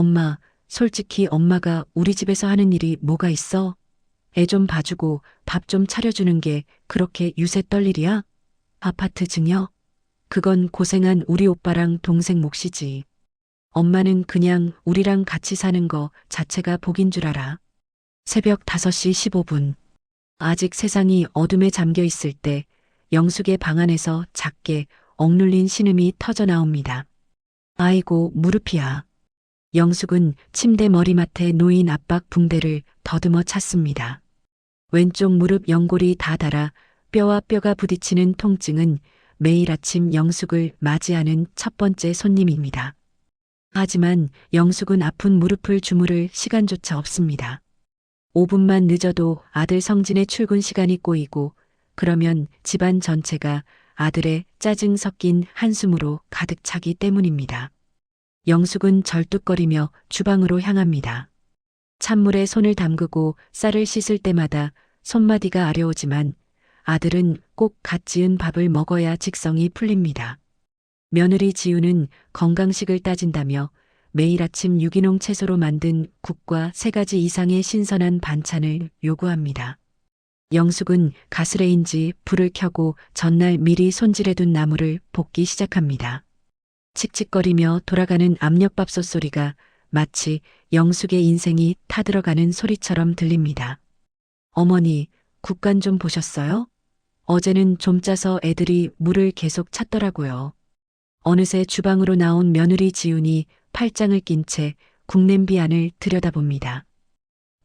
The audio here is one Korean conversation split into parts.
엄마, 솔직히 엄마가 우리 집에서 하는 일이 뭐가 있어? 애 좀 봐주고 밥 좀 차려주는 게 그렇게 유세 떨 일이야? 아파트 증여? 그건 고생한 우리 오빠랑 동생 몫이지. 엄마는 그냥 우리랑 같이 사는 거 자체가 복인 줄 알아. 새벽 5시 15분. 아직 세상이 어둠에 잠겨 있을 때 영숙의 방 안에서 작게 억눌린 신음이 터져 나옵니다. 아이고, 무릎이야. 영숙은 침대 머리맡에 놓인 압박 붕대를 더듬어 찼습니다. 왼쪽 무릎 연골이 다 닳아 뼈와 뼈가 부딪히는 통증은 매일 아침 영숙을 맞이하는 첫 번째 손님입니다. 하지만 영숙은 아픈 무릎을 주무를 시간조차 없습니다. 5분만 늦어도 아들 성진의 출근 시간이 꼬이고 그러면 집안 전체가 아들의 짜증 섞인 한숨으로 가득 차기 때문입니다. 영숙은 절뚝거리며 주방으로 향합니다. 찬물에 손을 담그고 쌀을 씻을 때마다 손마디가 아려오지만 아들은 꼭 갓 지은 밥을 먹어야 직성이 풀립니다. 며느리 지우는 건강식을 따진다며 매일 아침 유기농 채소로 만든 국과 3가지 이상의 신선한 반찬을 요구합니다. 영숙은 가스레인지 불을 켜고 전날 미리 손질해둔 나물을 볶기 시작합니다. 칙칙거리며 돌아가는 압력밥솥 소리가 마치 영숙의 인생이 타들어가는 소리처럼 들립니다. 어머니, 국간 좀 보셨어요? 어제는 좀 짜서 애들이 물을 계속 찾더라고요. 어느새 주방으로 나온 며느리 지훈이 팔짱을 낀 채 국냄비 안을 들여다봅니다.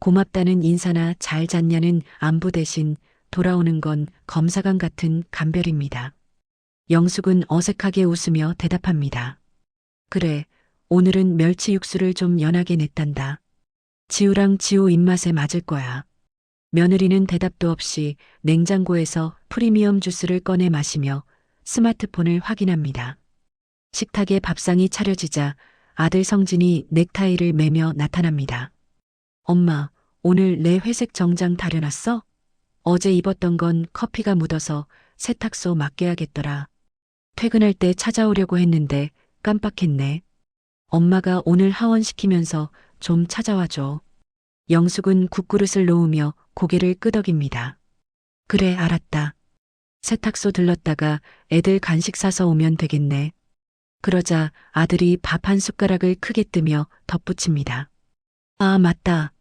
고맙다는 인사나 잘 잤냐는 안부 대신 돌아오는 건 검사관 같은 감별입니다. 영숙은 어색하게 웃으며 대답합니다. 그래, 오늘은 멸치 육수를 좀 연하게 냈단다. 지우랑 지우 입맛에 맞을 거야. 며느리는 대답도 없이 냉장고에서 프리미엄 주스를 꺼내 마시며 스마트폰을 확인합니다. 식탁에 밥상이 차려지자 아들 성진이 넥타이를 매며 나타납니다. 엄마, 오늘 내 회색 정장 다려놨어? 어제 입었던 건 커피가 묻어서 세탁소 맡겨야겠더라. 퇴근할 때 찾아오려고 했는데 깜빡했네. 엄마가 오늘 하원시키면서 좀 찾아와줘. 영숙은 국그릇을 놓으며 고개를 끄덕입니다. 그래, 알았다. 세탁소 들렀다가 애들 간식 사서 오면 되겠네. 그러자 아들이 밥 한 숟가락을 크게 뜨며 덧붙입니다. 아, 맞다.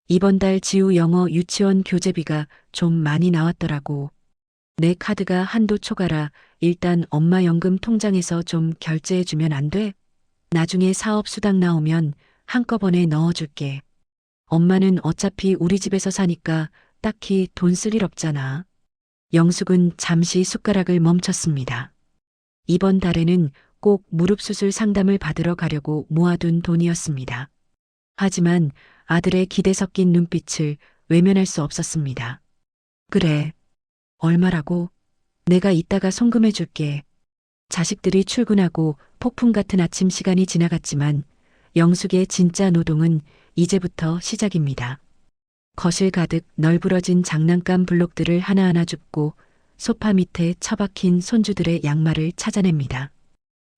이번 달 지우 영어 유치원 교재비가 좀 많이 나왔더라고. 내 카드가 한도 초과라 일단 엄마 연금 통장에서 좀 결제해주면 안 돼? 나중에 사업 수당 나오면 한꺼번에 넣어줄게. 엄마는 어차피 우리 집에서 사니까 딱히 돈 쓸 일 없잖아. 영숙은 잠시 숟가락을 멈췄습니다. 이번 달에는 꼭 무릎 수술 상담을 받으러 가려고 모아둔 돈이었습니다. 하지만 아들의 기대 섞인 눈빛을 외면할 수 없었습니다. 그래. 얼마라고? 내가 이따가 송금해 줄게. 자식들이 출근하고 폭풍 같은 아침 시간이 지나갔지만 영숙의 진짜 노동은 이제부터 시작입니다. 거실 가득 널브러진 장난감 블록들을 하나하나 줍고 소파 밑에 처박힌 손주들의 양말을 찾아냅니다.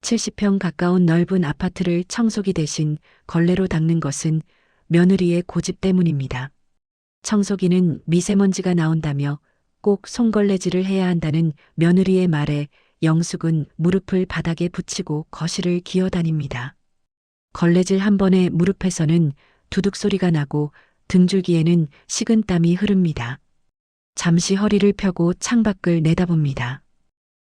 70평 가까운 넓은 아파트를 청소기 대신 걸레로 닦는 것은 며느리의 고집 때문입니다. 청소기는 미세먼지가 나온다며 꼭 손걸레질을 해야 한다는 며느리의 말에 영숙은 무릎을 바닥에 붙이고 거실을 기어다닙니다. 걸레질 한 번에 무릎에서는 두둑 소리가 나고 등줄기에는 식은땀이 흐릅니다. 잠시 허리를 펴고 창밖을 내다봅니다.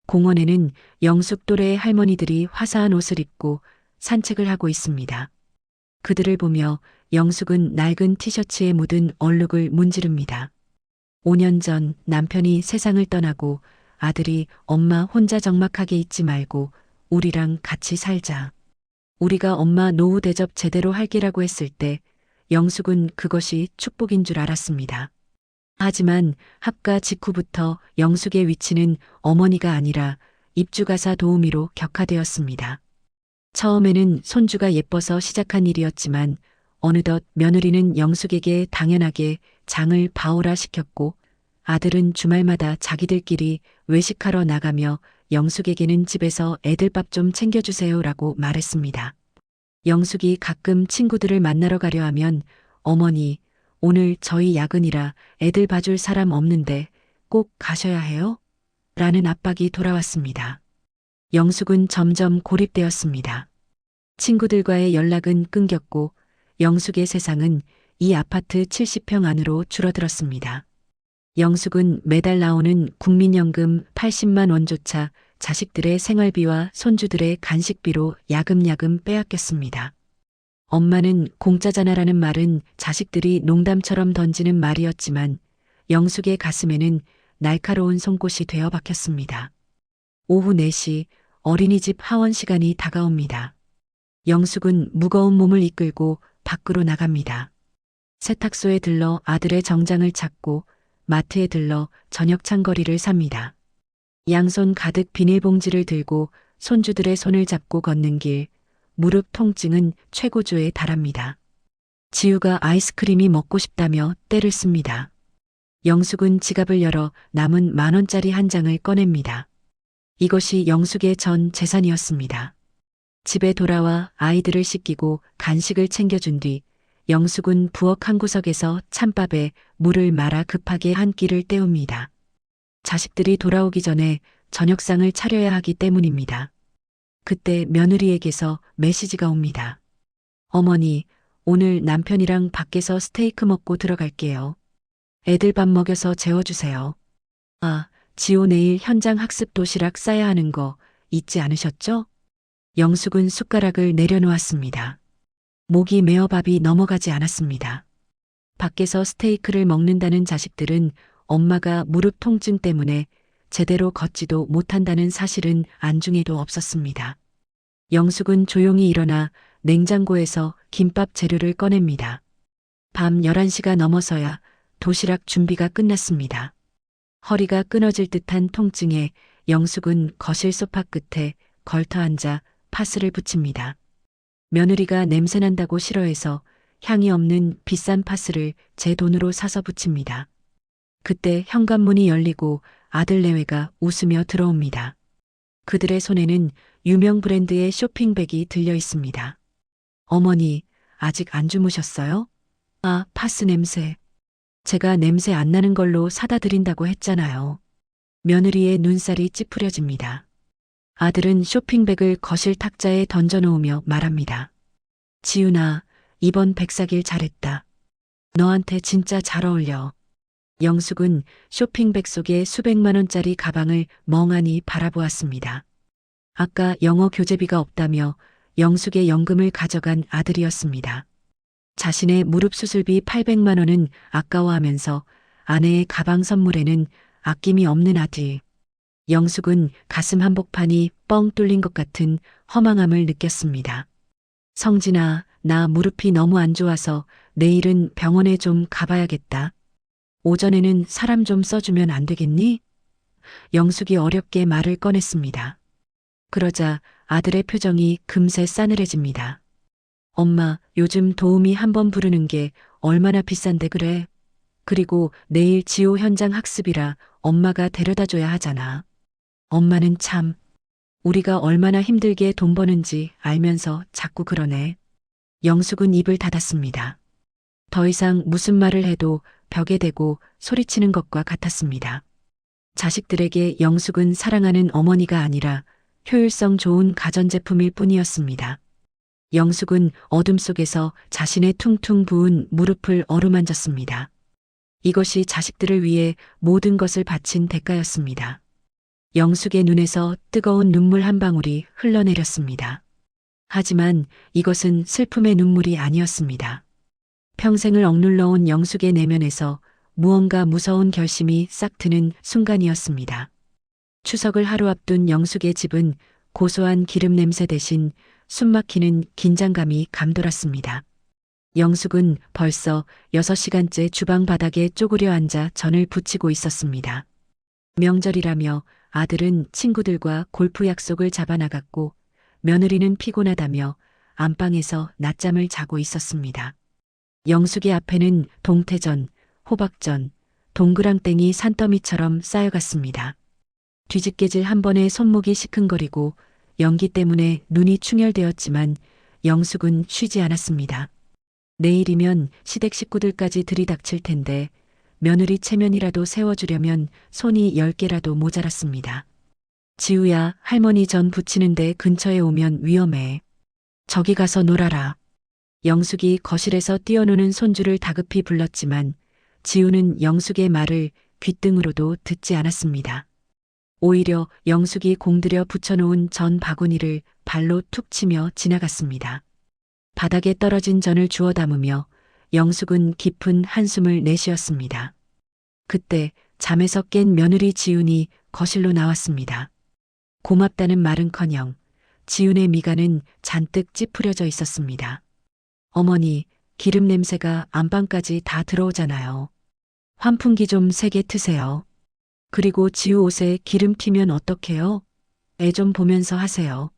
공원에는 영숙 또래의 할머니들이 화사한 옷을 입고 산책을 하고 있습니다. 그들을 보며 영숙은 낡은 티셔츠에 묻은 얼룩을 문지릅니다. 5년 전 남편이 세상을 떠나고 아들이 엄마 혼자 적막하게 있지 말고 우리랑 같이 살자. 우리가 엄마 노후 대접 제대로 할게라고 했을 때 영숙은 그것이 축복인 줄 알았습니다. 하지만 합가 직후부터 영숙의 위치는 어머니가 아니라 입주가사 도우미로 격화되었습니다. 처음에는 손주가 예뻐서 시작한 일이었지만 어느덧 며느리는 영숙에게 당연하게 장을 봐오라 시켰고 아들은 주말마다 자기들끼리 외식하러 나가며 영숙에게는 집에서 애들 밥 좀 챙겨주세요라고 말했습니다. 영숙이 가끔 친구들을 만나러 가려 하면 어머니, 오늘 저희 야근이라 애들 봐줄 사람 없는데 꼭 가셔야 해요? 라는 압박이 돌아왔습니다. 영숙은 점점 고립되었습니다. 친구들과의 연락은 끊겼고 영숙의 세상은 이 아파트 70평 안으로 줄어들었습니다. 영숙은 매달 나오는 국민연금 80만 원조차 자식들의 생활비와 손주들의 간식비로 야금야금 빼앗겼습니다. 엄마는 공짜잖아라는 말은 자식들이 농담처럼 던지는 말이었지만 영숙의 가슴에는 날카로운 송곳이 되어 박혔습니다. 오후 4시 어린이집 하원 시간이 다가옵니다. 영숙은 무거운 몸을 이끌고 밖으로 나갑니다. 세탁소에 들러 아들의 정장을 찾고 마트에 들러 저녁 찬거리를 삽니다. 양손 가득 비닐봉지를 들고 손주들의 손을 잡고 걷는 길, 무릎 통증은 최고조에 달합니다. 지우가 아이스크림이 먹고 싶다며 떼를 씁니다. 영숙은 지갑을 열어 남은 10,000원짜리 한 장을 꺼냅니다. 이것이 영숙의 전 재산이었습니다. 집에 돌아와 아이들을 씻기고 간식을 챙겨준 뒤 영숙은 부엌 한 구석에서 찬밥에 물을 말아 급하게 한 끼를 때웁니다. 자식들이 돌아오기 전에 저녁상을 차려야 하기 때문입니다. 그때 며느리에게서 메시지가 옵니다. 어머니, 오늘 남편이랑 밖에서 스테이크 먹고 들어갈게요. 애들 밥 먹여서 재워주세요. 아, 지호 내일 현장 학습 도시락 싸야 하는 거 잊지 않으셨죠? 영숙은 숟가락을 내려놓았습니다. 목이 메어 밥이 넘어가지 않았습니다. 밖에서 스테이크를 먹는다는 자식들은 엄마가 무릎 통증 때문에 제대로 걷지도 못한다는 사실은 안중에도 없었습니다. 영숙은 조용히 일어나 냉장고에서 김밥 재료를 꺼냅니다. 밤 11시가 넘어서야 도시락 준비가 끝났습니다. 허리가 끊어질 듯한 통증에 영숙은 거실 소파 끝에 걸터 앉아 파스를 붙입니다. 며느리가 냄새난다고 싫어해서 향이 없는 비싼 파스를 제 돈으로 사서 붙입니다. 그때 현관문이 열리고 아들 내외가 웃으며 들어옵니다. 그들의 손에는 유명 브랜드의 쇼핑백이 들려 있습니다. 어머니, 아직 안 주무셨어요? 아, 파스 냄새. 제가 냄새 안 나는 걸로 사다 드린다고 했잖아요. 며느리의 눈살이 찌푸려집니다. 아들은 쇼핑백을 거실 탁자에 던져놓으며 말합니다. 지훈아, 이번 백 사길 잘했다. 너한테 진짜 잘 어울려. 영숙은 쇼핑백 속에 수백만 원짜리 가방을 멍하니 바라보았습니다. 아까 영어 교재비가 없다며 영숙의 연금을 가져간 아들이었습니다. 자신의 무릎 수술비 800만 원은 아까워하면서 아내의 가방 선물에는 아낌이 없는 아들. 영숙은 가슴 한복판이 뻥 뚫린 것 같은 허망함을 느꼈습니다. 성진아, 나 무릎이 너무 안 좋아서 내일은 병원에 좀 가봐야겠다. 오전에는 사람 좀 써주면 안 되겠니? 영숙이 어렵게 말을 꺼냈습니다. 그러자 아들의 표정이 금세 싸늘해집니다. 엄마, 요즘 도우미 한 번 부르는 게 얼마나 비싼데 그래? 그리고 내일 지호 현장 학습이라 엄마가 데려다 줘야 하잖아. 엄마는 참, 우리가 얼마나 힘들게 돈 버는지 알면서 자꾸 그러네. 영숙은 입을 닫았습니다. 더 이상 무슨 말을 해도 벽에 대고 소리치는 것과 같았습니다. 자식들에게 영숙은 사랑하는 어머니가 아니라 효율성 좋은 가전제품일 뿐이었습니다. 영숙은 어둠 속에서 자신의 퉁퉁 부은 무릎을 어루만졌습니다. 이것이 자식들을 위해 모든 것을 바친 대가였습니다. 영숙의 눈에서 뜨거운 눈물 한 방울이 흘러내렸습니다. 하지만 이것은 슬픔의 눈물이 아니었습니다. 평생을 억눌러온 영숙의 내면에서 무언가 무서운 결심이 싹 트는 순간이었습니다. 추석을 하루 앞둔 영숙의 집은 고소한 기름 냄새 대신 숨막히는 긴장감이 감돌았습니다. 영숙은 벌써 6시간째 주방 바닥에 쪼그려 앉아 전을 부치고 있었습니다. 명절이라며 아들은 친구들과 골프 약속을 잡아나갔고 며느리는 피곤하다며 안방에서 낮잠을 자고 있었습니다. 영숙의 앞에는 동태전, 호박전, 동그랑땡이 산더미처럼 쌓여갔습니다. 뒤집개질 한 번에 손목이 시큰거리고 연기 때문에 눈이 충혈되었지만 영숙은 쉬지 않았습니다. 내일이면 시댁 식구들까지 들이닥칠 텐데 며느리 체면이라도 세워주려면 손이 10개라도 모자랐습니다. 지우야, 할머니 전 부치는데 근처에 오면 위험해. 저기 가서 놀아라. 영숙이 거실에서 뛰어노는 손주를 다급히 불렀지만 지우는 영숙의 말을 귓등으로도 듣지 않았습니다. 오히려 영숙이 공들여 붙여놓은 전 바구니를 발로 툭 치며 지나갔습니다. 바닥에 떨어진 전을 주워 담으며 영숙은 깊은 한숨을 내쉬었습니다. 그때 잠에서 깬 며느리 지훈이 거실로 나왔습니다. 고맙다는 말은커녕 지훈의 미간은 잔뜩 찌푸려져 있었습니다. 어머니, 기름 냄새가 안방까지 다 들어오잖아요. 환풍기 좀 세게 트세요. 그리고 지우 옷에 기름 튀면 어떡해요? 애 좀 보면서 하세요.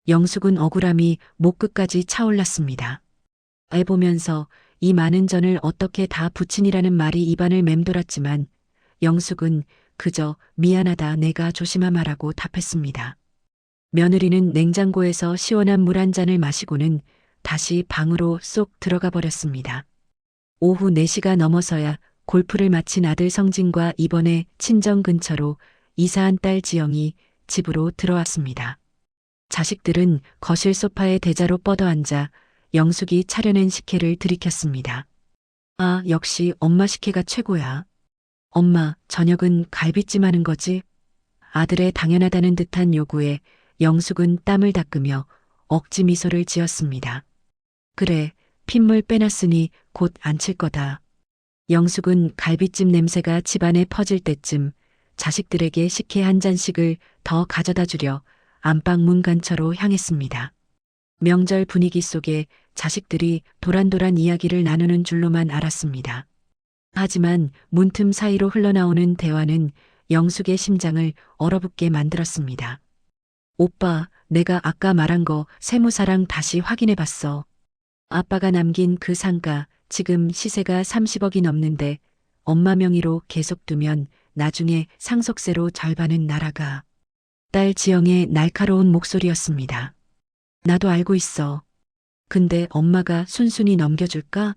영숙은 억울함이 목 끝까지 차올랐습니다. 애 보면서 이 많은 전을 어떻게 다 부친이라는 말이 입안을 맴돌았지만 영숙은 그저 미안하다 내가 조심하마라고 답했습니다. 며느리는 냉장고에서 시원한 물 한 잔을 마시고는 다시 방으로 쏙 들어가 버렸습니다. 오후 4시가 넘어서야 골프를 마친 아들 성진과 이번에 친정 근처로 이사한 딸 지영이 집으로 들어왔습니다. 자식들은 거실 소파에 대자로 뻗어앉아 영숙이 차려낸 식혜를 들이켰습니다. 아, 역시 엄마 식혜가 최고야. 엄마, 저녁은 갈비찜 하는 거지? 아들의 당연하다는 듯한 요구에 영숙은 땀을 닦으며 억지 미소를 지었습니다. 그래, 핏물 빼놨으니 곧 안 칠 거다. 영숙은 갈비찜 냄새가 집안에 퍼질 때쯤 자식들에게 식혜 한 잔씩을 더 가져다 주려 안방 문 근처로 향했습니다. 명절 분위기 속에 자식들이 도란도란 이야기를 나누는 줄로만 알았습니다. 하지만 문틈 사이로 흘러나오는 대화는 영숙의 심장을 얼어붙게 만들었습니다. 오빠, 내가 아까 말한 거 세무사랑 다시 확인해봤어. 아빠가 남긴 그 상가 지금 시세가 30억이 넘는데 엄마 명의로 계속 두면 나중에 상속세로 절반은 날아가. 딸 지영의 날카로운 목소리였습니다. 나도 알고 있어. 근데 엄마가 순순히 넘겨줄까?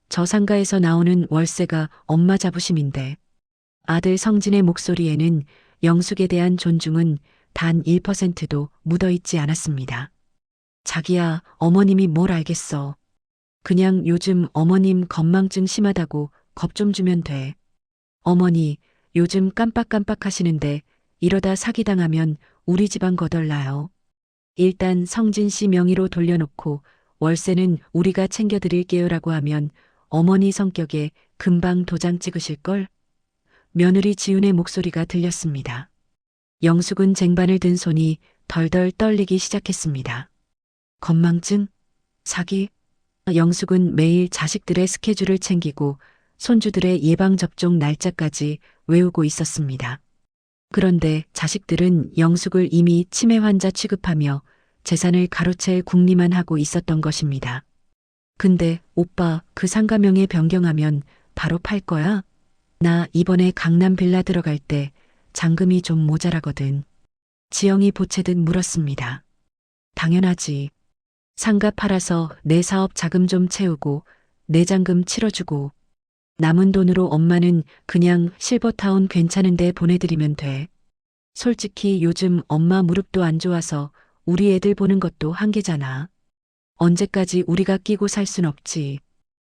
저 상가에서 나오는 월세가 엄마 자부심인데. 아들 성진의 목소리에는 영숙에 대한 존중은 단 1%도 묻어있지 않았습니다. 자기야, 어머님이 뭘 알겠어. 그냥 요즘 어머님 건망증 심하다고 겁 좀 주면 돼. 어머니, 요즘 깜빡깜빡 하시는데 이러다 사기당하면 우리 집안 거덜나요. 일단 성진 씨 명의로 돌려놓고 월세는 우리가 챙겨드릴게요라고 하면 어머니 성격에 금방 도장 찍으실걸? 며느리 지훈의 목소리가 들렸습니다. 영숙은 쟁반을 든 손이 덜덜 떨리기 시작했습니다. 건망증? 사기? 영숙은 매일 자식들의 스케줄을 챙기고 손주들의 예방접종 날짜까지 외우고 있었습니다. 그런데 자식들은 영숙을 이미 치매 환자 취급하며 재산을 가로챌 궁리만 하고 있었던 것입니다. 근데 오빠, 그 상가명에 변경하면 바로 팔 거야? 나 이번에 강남 빌라 들어갈 때 잔금이 좀 모자라거든. 지영이 보채듯 물었습니다. 당연하지. 상가 팔아서 내 사업 자금 좀 채우고 내 잔금 치러주고 남은 돈으로 엄마는 그냥 실버타운 괜찮은데 보내드리면 돼. 솔직히 요즘 엄마 무릎도 안 좋아서 우리 애들 보는 것도 한계잖아. 언제까지 우리가 끼고 살 순 없지.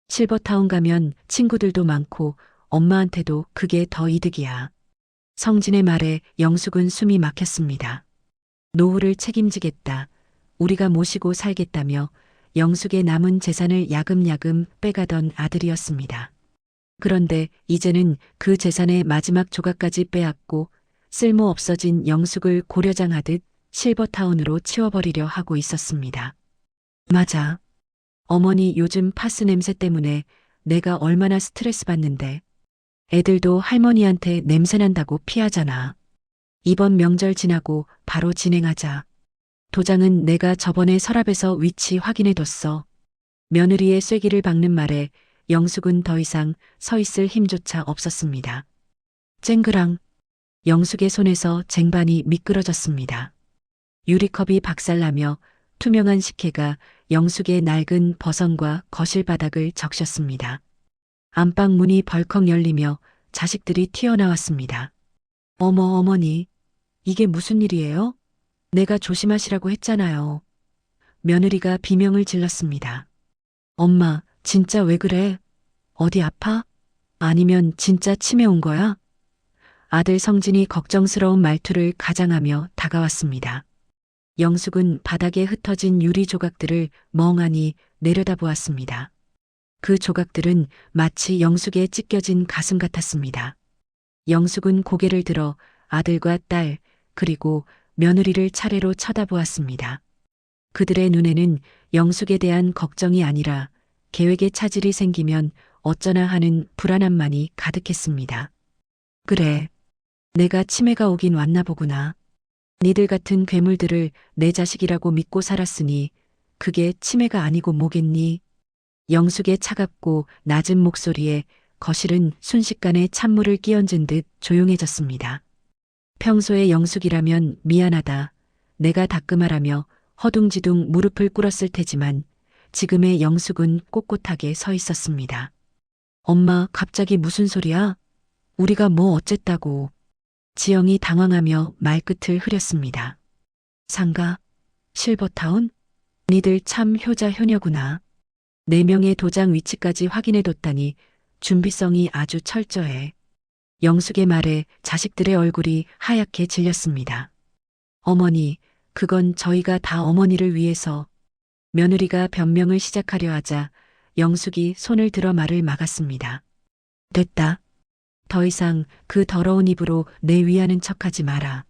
실버타운 가면 친구들도 많고 엄마한테도 그게 더 이득이야. 성진의 말에 영숙은 숨이 막혔습니다. 노후를 책임지겠다. 우리가 모시고 살겠다며 영숙의 남은 재산을 야금야금 빼가던 아들이었습니다. 그런데 이제는 그 재산의 마지막 조각까지 빼앗고 쓸모 없어진 영숙을 고려장하듯 실버타운으로 치워버리려 하고 있었습니다. 맞아. 어머니 요즘 파스 냄새 때문에 내가 얼마나 스트레스 받는데. 애들도 할머니한테 냄새난다고 피하잖아. 이번 명절 지나고 바로 진행하자. 도장은 내가 저번에 서랍에서 위치 확인해뒀어. 며느리의 쐐기를 박는 말에 영숙은 더 이상 서 있을 힘조차 없었습니다. 쨍그랑 영숙의 손에서 쟁반이 미끄러졌습니다. 유리컵이 박살나며 투명한 식혜가 영숙의 낡은 버선과 거실 바닥을 적셨습니다. 안방 문이 벌컥 열리며 자식들이 튀어나왔습니다. 어머, 어머니, 이게 무슨 일이에요? 내가 조심하시라고 했잖아요. 며느리가 비명을 질렀습니다. 엄마, 진짜 왜 그래? 어디 아파? 아니면 진짜 치매 온 거야? 아들 성진이 걱정스러운 말투를 가장하며 다가왔습니다. 영숙은 바닥에 흩어진 유리 조각들을 멍하니 내려다보았습니다. 그 조각들은 마치 영숙의 찢겨진 가슴 같았습니다. 영숙은 고개를 들어 아들과 딸, 그리고 며느리를 차례로 쳐다보았습니다. 그들의 눈에는 영숙에 대한 걱정이 아니라 계획에 차질이 생기면 어쩌나 하는 불안함만이 가득했습니다. 그래, 내가 치매가 오긴 왔나 보구나. 니들 같은 괴물들을 내 자식이라고 믿고 살았으니 그게 치매가 아니고 뭐겠니? 영숙의 차갑고 낮은 목소리에 거실은 순식간에 찬물을 끼얹은 듯 조용해졌습니다. 평소에 영숙이라면 미안하다, 내가 다끔하라며 허둥지둥 무릎을 꿇었을 테지만 지금의 영숙은 꼿꼿하게 서 있었습니다. 엄마, 갑자기 무슨 소리야? 우리가 뭐 어쨌다고. 지영이 당황하며 말끝을 흐렸습니다. 상가? 실버타운? 니들 참 효자 효녀구나. 4명의 도장 위치까지 확인해뒀다니 준비성이 아주 철저해. 영숙의 말에 자식들의 얼굴이 하얗게 질렸습니다. 어머니, 그건 저희가 다 어머니를 위해서. 며느리가 변명을 시작하려 하자 영숙이 손을 들어 말을 막았습니다. 됐다. 더 이상 그 더러운 입으로 내 위하는 척하지 마라.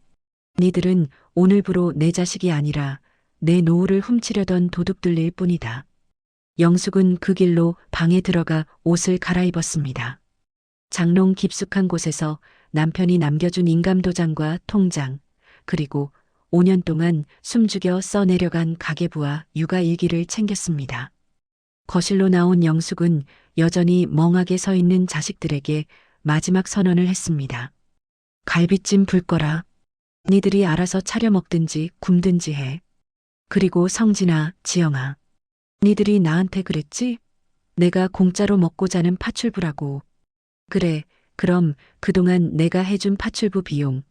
니들은 오늘부로 내 자식이 아니라 내 노후를 훔치려던 도둑들일 뿐이다. 영숙은 그 길로 방에 들어가 옷을 갈아입었습니다. 장롱 깊숙한 곳에서 남편이 남겨준 인감도장과 통장, 그리고 5년 동안 숨죽여 써내려간 가계부와 육아일기를 챙겼습니다. 거실로 나온 영숙은 여전히 멍하게 서 있는 자식들에게 마지막 선언을 했습니다. 갈비찜 불 거라. 니들이 알아서 차려 먹든지 굶든지 해. 그리고 성진아, 지영아. 니들이 나한테 그랬지? 내가 공짜로 먹고 자는 파출부라고. 그래, 그럼 그동안 내가 해준 파출부 비용,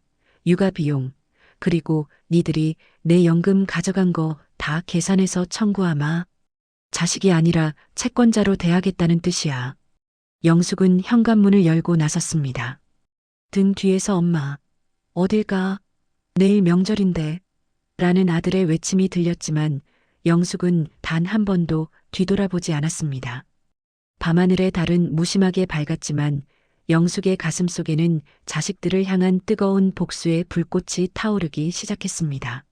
육아 비용, 그리고 니들이 내 연금 가져간 거 다 계산해서 청구하마. 자식이 아니라 채권자로 대하겠다는 뜻이야. 영숙은 현관문을 열고 나섰습니다. 등 뒤에서 엄마, 어딜 가? 내일 명절인데. 라는 아들의 외침이 들렸지만 영숙은 단 한 번도 뒤돌아보지 않았습니다. 밤하늘의 달은 무심하게 밝았지만 영숙의 가슴 속에는 자식들을 향한 뜨거운 복수의 불꽃이 타오르기 시작했습니다.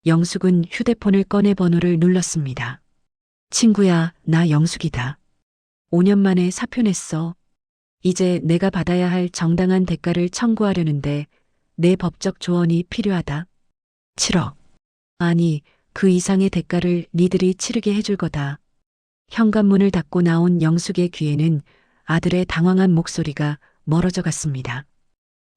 영숙은 휴대폰을 꺼내 번호를 눌렀습니다. 친구야, 나 영숙이다. 5년 만에 사표 냈어. 이제 내가 받아야 할 정당한 대가를 청구하려는데 내 법적 조언이 필요하다. 7억. 아니, 그 이상의 대가를 니들이 치르게 해줄 거다. 현관문을 닫고 나온 영숙의 귀에는 아들의 당황한 목소리가 멀어져 갔습니다.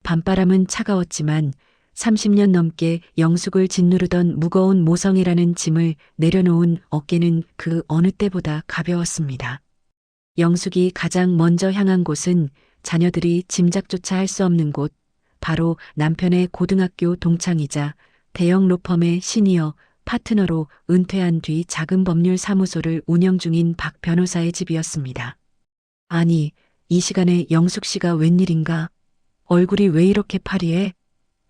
밤바람은 차가웠지만 30년 넘게 영숙을 짓누르던 무거운 모성애라는 짐을 내려놓은 어깨는 그 어느 때보다 가벼웠습니다. 영숙이 가장 먼저 향한 곳은 자녀들이 짐작조차 할 수 없는 곳, 바로 남편의 고등학교 동창이자 대형 로펌의 시니어 파트너로 은퇴한 뒤 작은 법률 사무소를 운영 중인 박 변호사의 집이었습니다. 아니, 이 시간에 영숙 씨가 웬일인가? 얼굴이 왜 이렇게 파리해?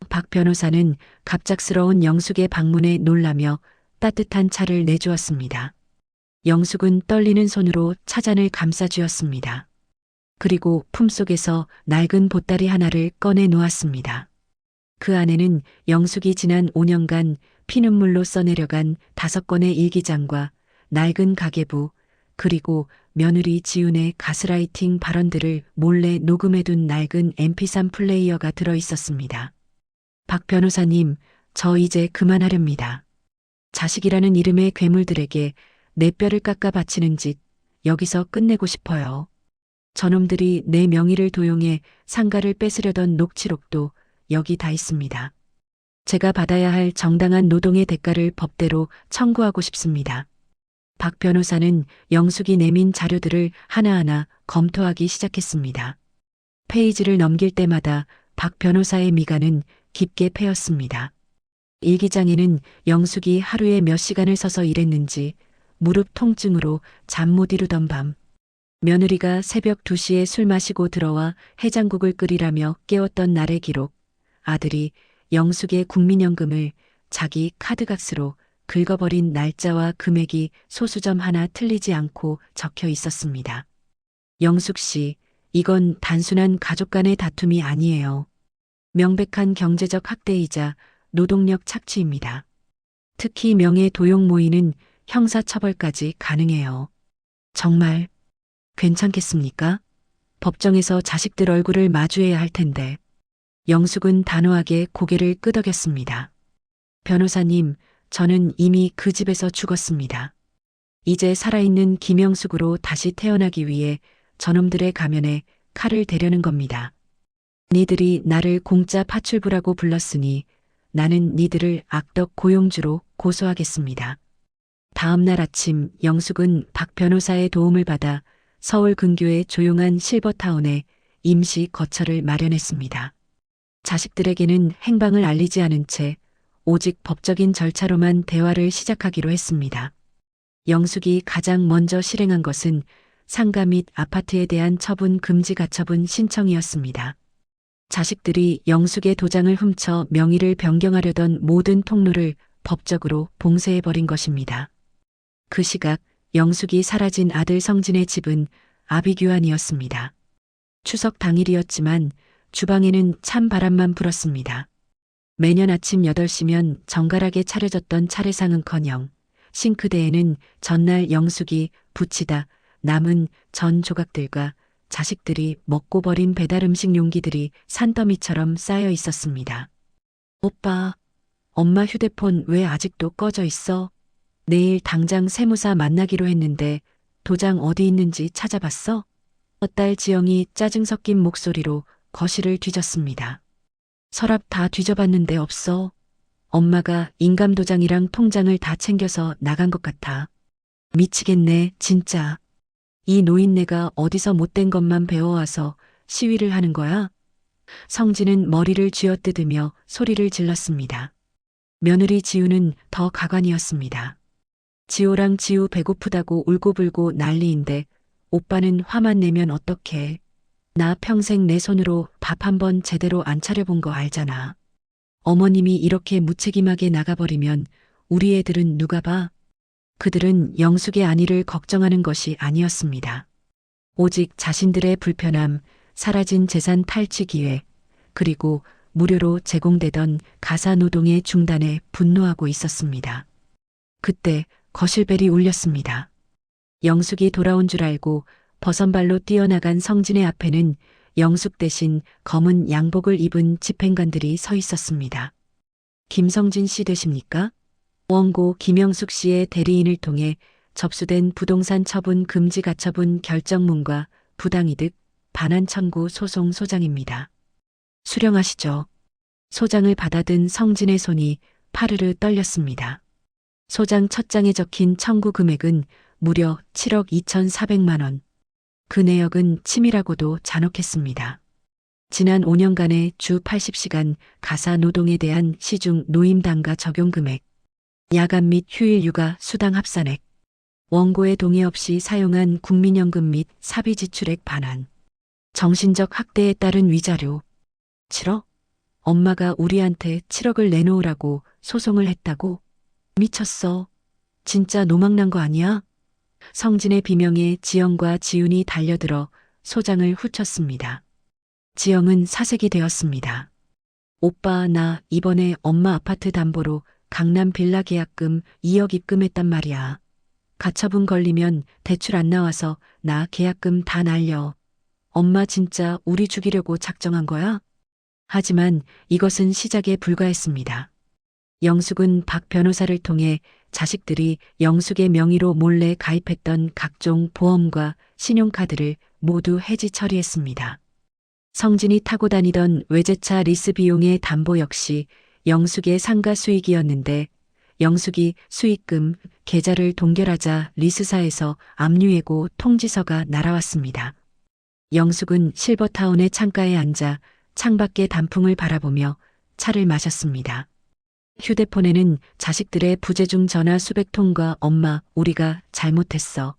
박 변호사는 갑작스러운 영숙의 방문에 놀라며 따뜻한 차를 내주었습니다. 영숙은 떨리는 손으로 차잔을 감싸주었습니다. 그리고 품속에서 낡은 보따리 하나를 꺼내 놓았습니다. 그 안에는 영숙이 지난 5년간 피눈물로 써내려간 5건의 일기장과 낡은 가계부, 그리고 며느리 지훈의 가스라이팅 발언들을 몰래 녹음해둔 낡은 mp3 플레이어가 들어 있었습니다. 박 변호사님, 저 이제 그만하렵니다. 자식이라는 이름의 괴물들에게 내 뼈를 깎아 바치는 짓, 여기서 끝내고 싶어요. 저놈들이 내 명의를 도용해 상가를 뺏으려던 녹취록도 여기 다 있습니다. 제가 받아야 할 정당한 노동의 대가를 법대로 청구하고 싶습니다. 박 변호사는 영숙이 내민 자료들을 하나하나 검토하기 시작했습니다. 페이지를 넘길 때마다 박 변호사의 미간은 깊게 패였습니다. 일기장에는 영숙이 하루에 몇 시간을 서서 일했는지, 무릎 통증으로 잠 못 이루던 밤, 며느리가 새벽 2시에 술 마시고 들어와 해장국을 끓이라며 깨웠던 날의 기록, 아들이 영숙의 국민연금을 자기 카드값으로 긁어버린 날짜와 금액이 소수점 하나 틀리지 않고 적혀 있었습니다. 영숙 씨, 이건 단순한 가족 간의 다툼이 아니에요. 명백한 경제적 학대이자 노동력 착취입니다. 특히 명예 도용 모의는 형사처벌까지 가능해요. 정말 괜찮겠습니까? 법정에서 자식들 얼굴을 마주해야 할 텐데. 영숙은 단호하게 고개를 끄덕였습니다. 변호사님, 저는 이미 그 집에서 죽었습니다. 이제 살아있는 김영숙으로 다시 태어나기 위해 저놈들의 가면에 칼을 대려는 겁니다. 니들이 나를 공짜 파출부라고 불렀으니 나는 니들을 악덕 고용주로 고소하겠습니다. 다음 날 아침 영숙은 박 변호사의 도움을 받아 서울 근교의 조용한 실버타운에 임시 거처를 마련했습니다. 자식들에게는 행방을 알리지 않은 채 오직 법적인 절차로만 대화를 시작하기로 했습니다. 영숙이 가장 먼저 실행한 것은 상가 및 아파트에 대한 처분 금지 가처분 신청이었습니다. 자식들이 영숙의 도장을 훔쳐 명의를 변경하려던 모든 통로를 법적으로 봉쇄해버린 것입니다. 그 시각 영숙이 사라진 아들 성진의 집은 아비규환이었습니다. 추석 당일이었지만 주방에는 찬 바람만 불었습니다. 매년 아침 8시면 정갈하게 차려졌던 차례상은커녕 싱크대에는 전날 영숙이 부치다 남은 전 조각들과 자식들이 먹고 버린 배달음식 용기들이 산더미처럼 쌓여 있었습니다. 오빠, 엄마 휴대폰 왜 아직도 꺼져 있어? 내일 당장 세무사 만나기로 했는데 도장 어디 있는지 찾아봤어? 딸 지영이 짜증 섞인 목소리로 거실을 뒤졌습니다. 서랍 다 뒤져봤는데 없어. 엄마가 인감도장이랑 통장을 다 챙겨서 나간 것 같아. 미치겠네, 진짜. 이 노인네가 어디서 못된 것만 배워와서 시위를 하는 거야? 성진은 머리를 쥐어뜯으며 소리를 질렀습니다. 며느리 지우는 더 가관이었습니다. 지호랑 지우 배고프다고 울고불고 난리인데 오빠는 화만 내면 어떡해. 나 평생 내 손으로 밥 한 번 제대로 안 차려본 거 알잖아. 어머님이 이렇게 무책임하게 나가버리면 우리 애들은 누가 봐? 그들은 영숙의 안위를 걱정하는 것이 아니었습니다. 오직 자신들의 불편함, 사라진 재산 탈취 기회, 그리고 무료로 제공되던 가사노동의 중단에 분노하고 있었습니다. 그때 거실벨이 울렸습니다. 영숙이 돌아온 줄 알고 버선발로 뛰어나간 성진의 앞에는 영숙 대신 검은 양복을 입은 집행관들이 서 있었습니다. 김성진 씨 되십니까? 원고 김영숙 씨의 대리인을 통해 접수된 부동산 처분 금지 가처분 결정문과 부당이득 반환 청구 소송 소장입니다. 수령하시죠. 소장을 받아든 성진의 손이 파르르 떨렸습니다. 소장 첫 장에 적힌 청구 금액은 무려 7억 2,400만 원. 그 내역은 치밀하고도 잔혹했습니다. 지난 5년간의 주 80시간 가사 노동에 대한 시중 노임단가 적용 금액, 야간 및 휴일 육아 수당 합산액, 원고의 동의 없이 사용한 국민연금 및 사비 지출액 반환, 정신적 학대에 따른 위자료. 7억? 엄마가 우리한테 7억을 내놓으라고 소송을 했다고? 미쳤어. 진짜 노망난 거 아니야? 성진의 비명에 지영과 지훈이 달려들어 소장을 훑쳤습니다. 지영은 사색이 되었습니다. 오빠, 나 이번에 엄마 아파트 담보로 강남 빌라 계약금 2억 입금했단 말이야. 가처분 걸리면 대출 안 나와서 나 계약금 다 날려. 엄마 진짜 우리 죽이려고 작정한 거야? 하지만 이것은 시작에 불과했습니다. 영숙은 박 변호사를 통해 자식들이 영숙의 명의로 몰래 가입했던 각종 보험과 신용카드를 모두 해지 처리했습니다. 성진이 타고 다니던 외제차 리스 비용의 담보 역시 영숙의 상가 수익이었는데 영숙이 수익금 계좌를 동결하자 리스사에서 압류예고 통지서가 날아왔습니다. 영숙은 실버타운의 창가에 앉아 창밖의 단풍을 바라보며 차를 마셨습니다. 휴대폰에는 자식들의 부재중 전화 수백 통과 엄마, 우리가 잘못했어.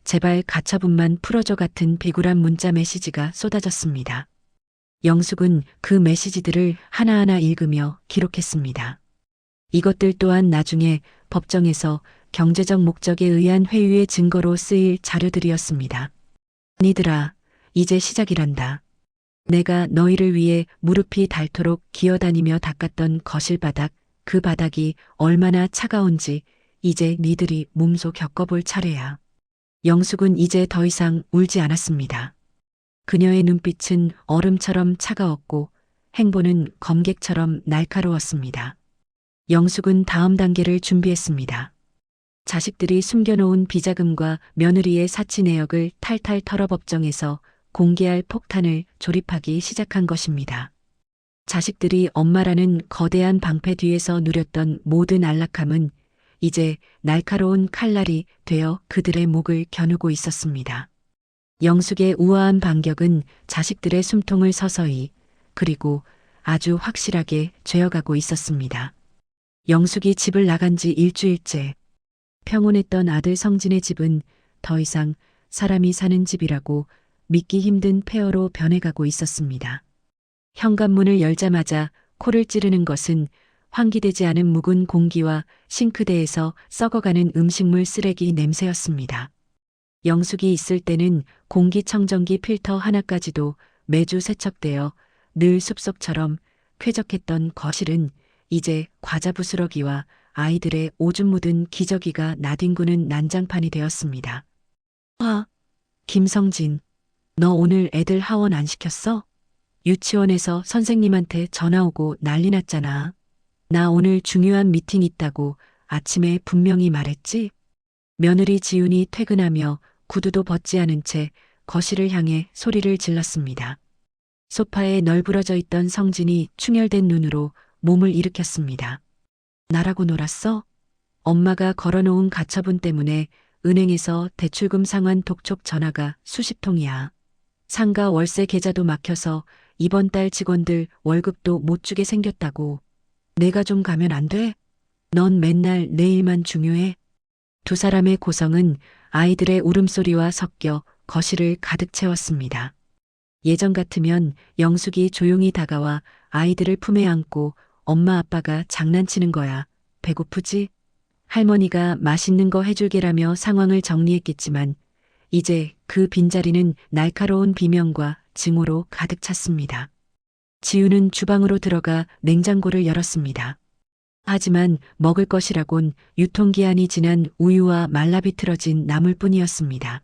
제발 가처분만 풀어줘 같은 비굴한 문자 메시지가 쏟아졌습니다. 영숙은 그 메시지들을 하나하나 읽으며 기록했습니다. 이것들 또한 나중에 법정에서 경제적 목적에 의한 회유의 증거로 쓰일 자료들이었습니다. 니들아, 이제 시작이란다. 내가 너희를 위해 무릎이 닳도록 기어다니며 닦았던 거실 바닥, 그 바닥이 얼마나 차가운지 이제 니들이 몸소 겪어볼 차례야. 영숙은 이제 더 이상 울지 않았습니다. 그녀의 눈빛은 얼음처럼 차가웠고 행보는 검객처럼 날카로웠습니다. 영숙은 다음 단계를 준비했습니다. 자식들이 숨겨놓은 비자금과 며느리의 사치 내역을 탈탈 털어 법정에서 공개할 폭탄을 조립하기 시작한 것입니다. 자식들이 엄마라는 거대한 방패 뒤에서 누렸던 모든 안락함은 이제 날카로운 칼날이 되어 그들의 목을 겨누고 있었습니다. 영숙의 우아한 반격은 자식들의 숨통을 서서히 그리고 아주 확실하게 죄어가고 있었습니다. 영숙이 집을 나간 지 일주일째. 평온했던 아들 성진의 집은 더 이상 사람이 사는 집이라고 믿기 힘든 폐허로 변해가고 있었습니다. 현관문을 열자마자 코를 찌르는 것은 환기되지 않은 묵은 공기와 싱크대에서 썩어가는 음식물 쓰레기 냄새였습니다. 영숙이 있을 때는 공기청정기 필터 하나까지도 매주 세척되어 늘 숲속처럼 쾌적했던 거실은 이제 과자 부스러기와 아이들의 오줌 묻은 기저귀가 나뒹구는 난장판이 되었습니다. 김성진, 너 오늘 애들 하원 안 시켰어? 유치원에서 선생님한테 전화 오고 난리 났잖아. 나 오늘 중요한 미팅 있다고 아침에 분명히 말했지? 며느리 지훈이 퇴근하며 구두도 벗지 않은 채 거실을 향해 소리를 질렀습니다. 소파에 널브러져 있던 성진이 충혈된 눈으로 몸을 일으켰습니다. 나라고 놀았어? 엄마가 걸어놓은 가처분 때문에 은행에서 대출금 상환 독촉 전화가 수십 통이야. 상가 월세 계좌도 막혀서 이번 달 직원들 월급도 못 주게 생겼다고. 내가 좀 가면 안 돼? 넌 맨날 내 일만 중요해. 두 사람의 고성은 아이들의 울음소리와 섞여 거실을 가득 채웠습니다. 예전 같으면 영숙이 조용히 다가와 아이들을 품에 안고 엄마 아빠가 장난치는 거야. 배고프지? 할머니가 맛있는 거 해줄게라며 상황을 정리했겠지만 이제 그 빈자리는 날카로운 비명과 증오로 가득 찼습니다. 지우는 주방으로 들어가 냉장고를 열었습니다. 하지만 먹을 것이라곤 유통기한이 지난 우유와 말라비틀어진 나물뿐이었습니다.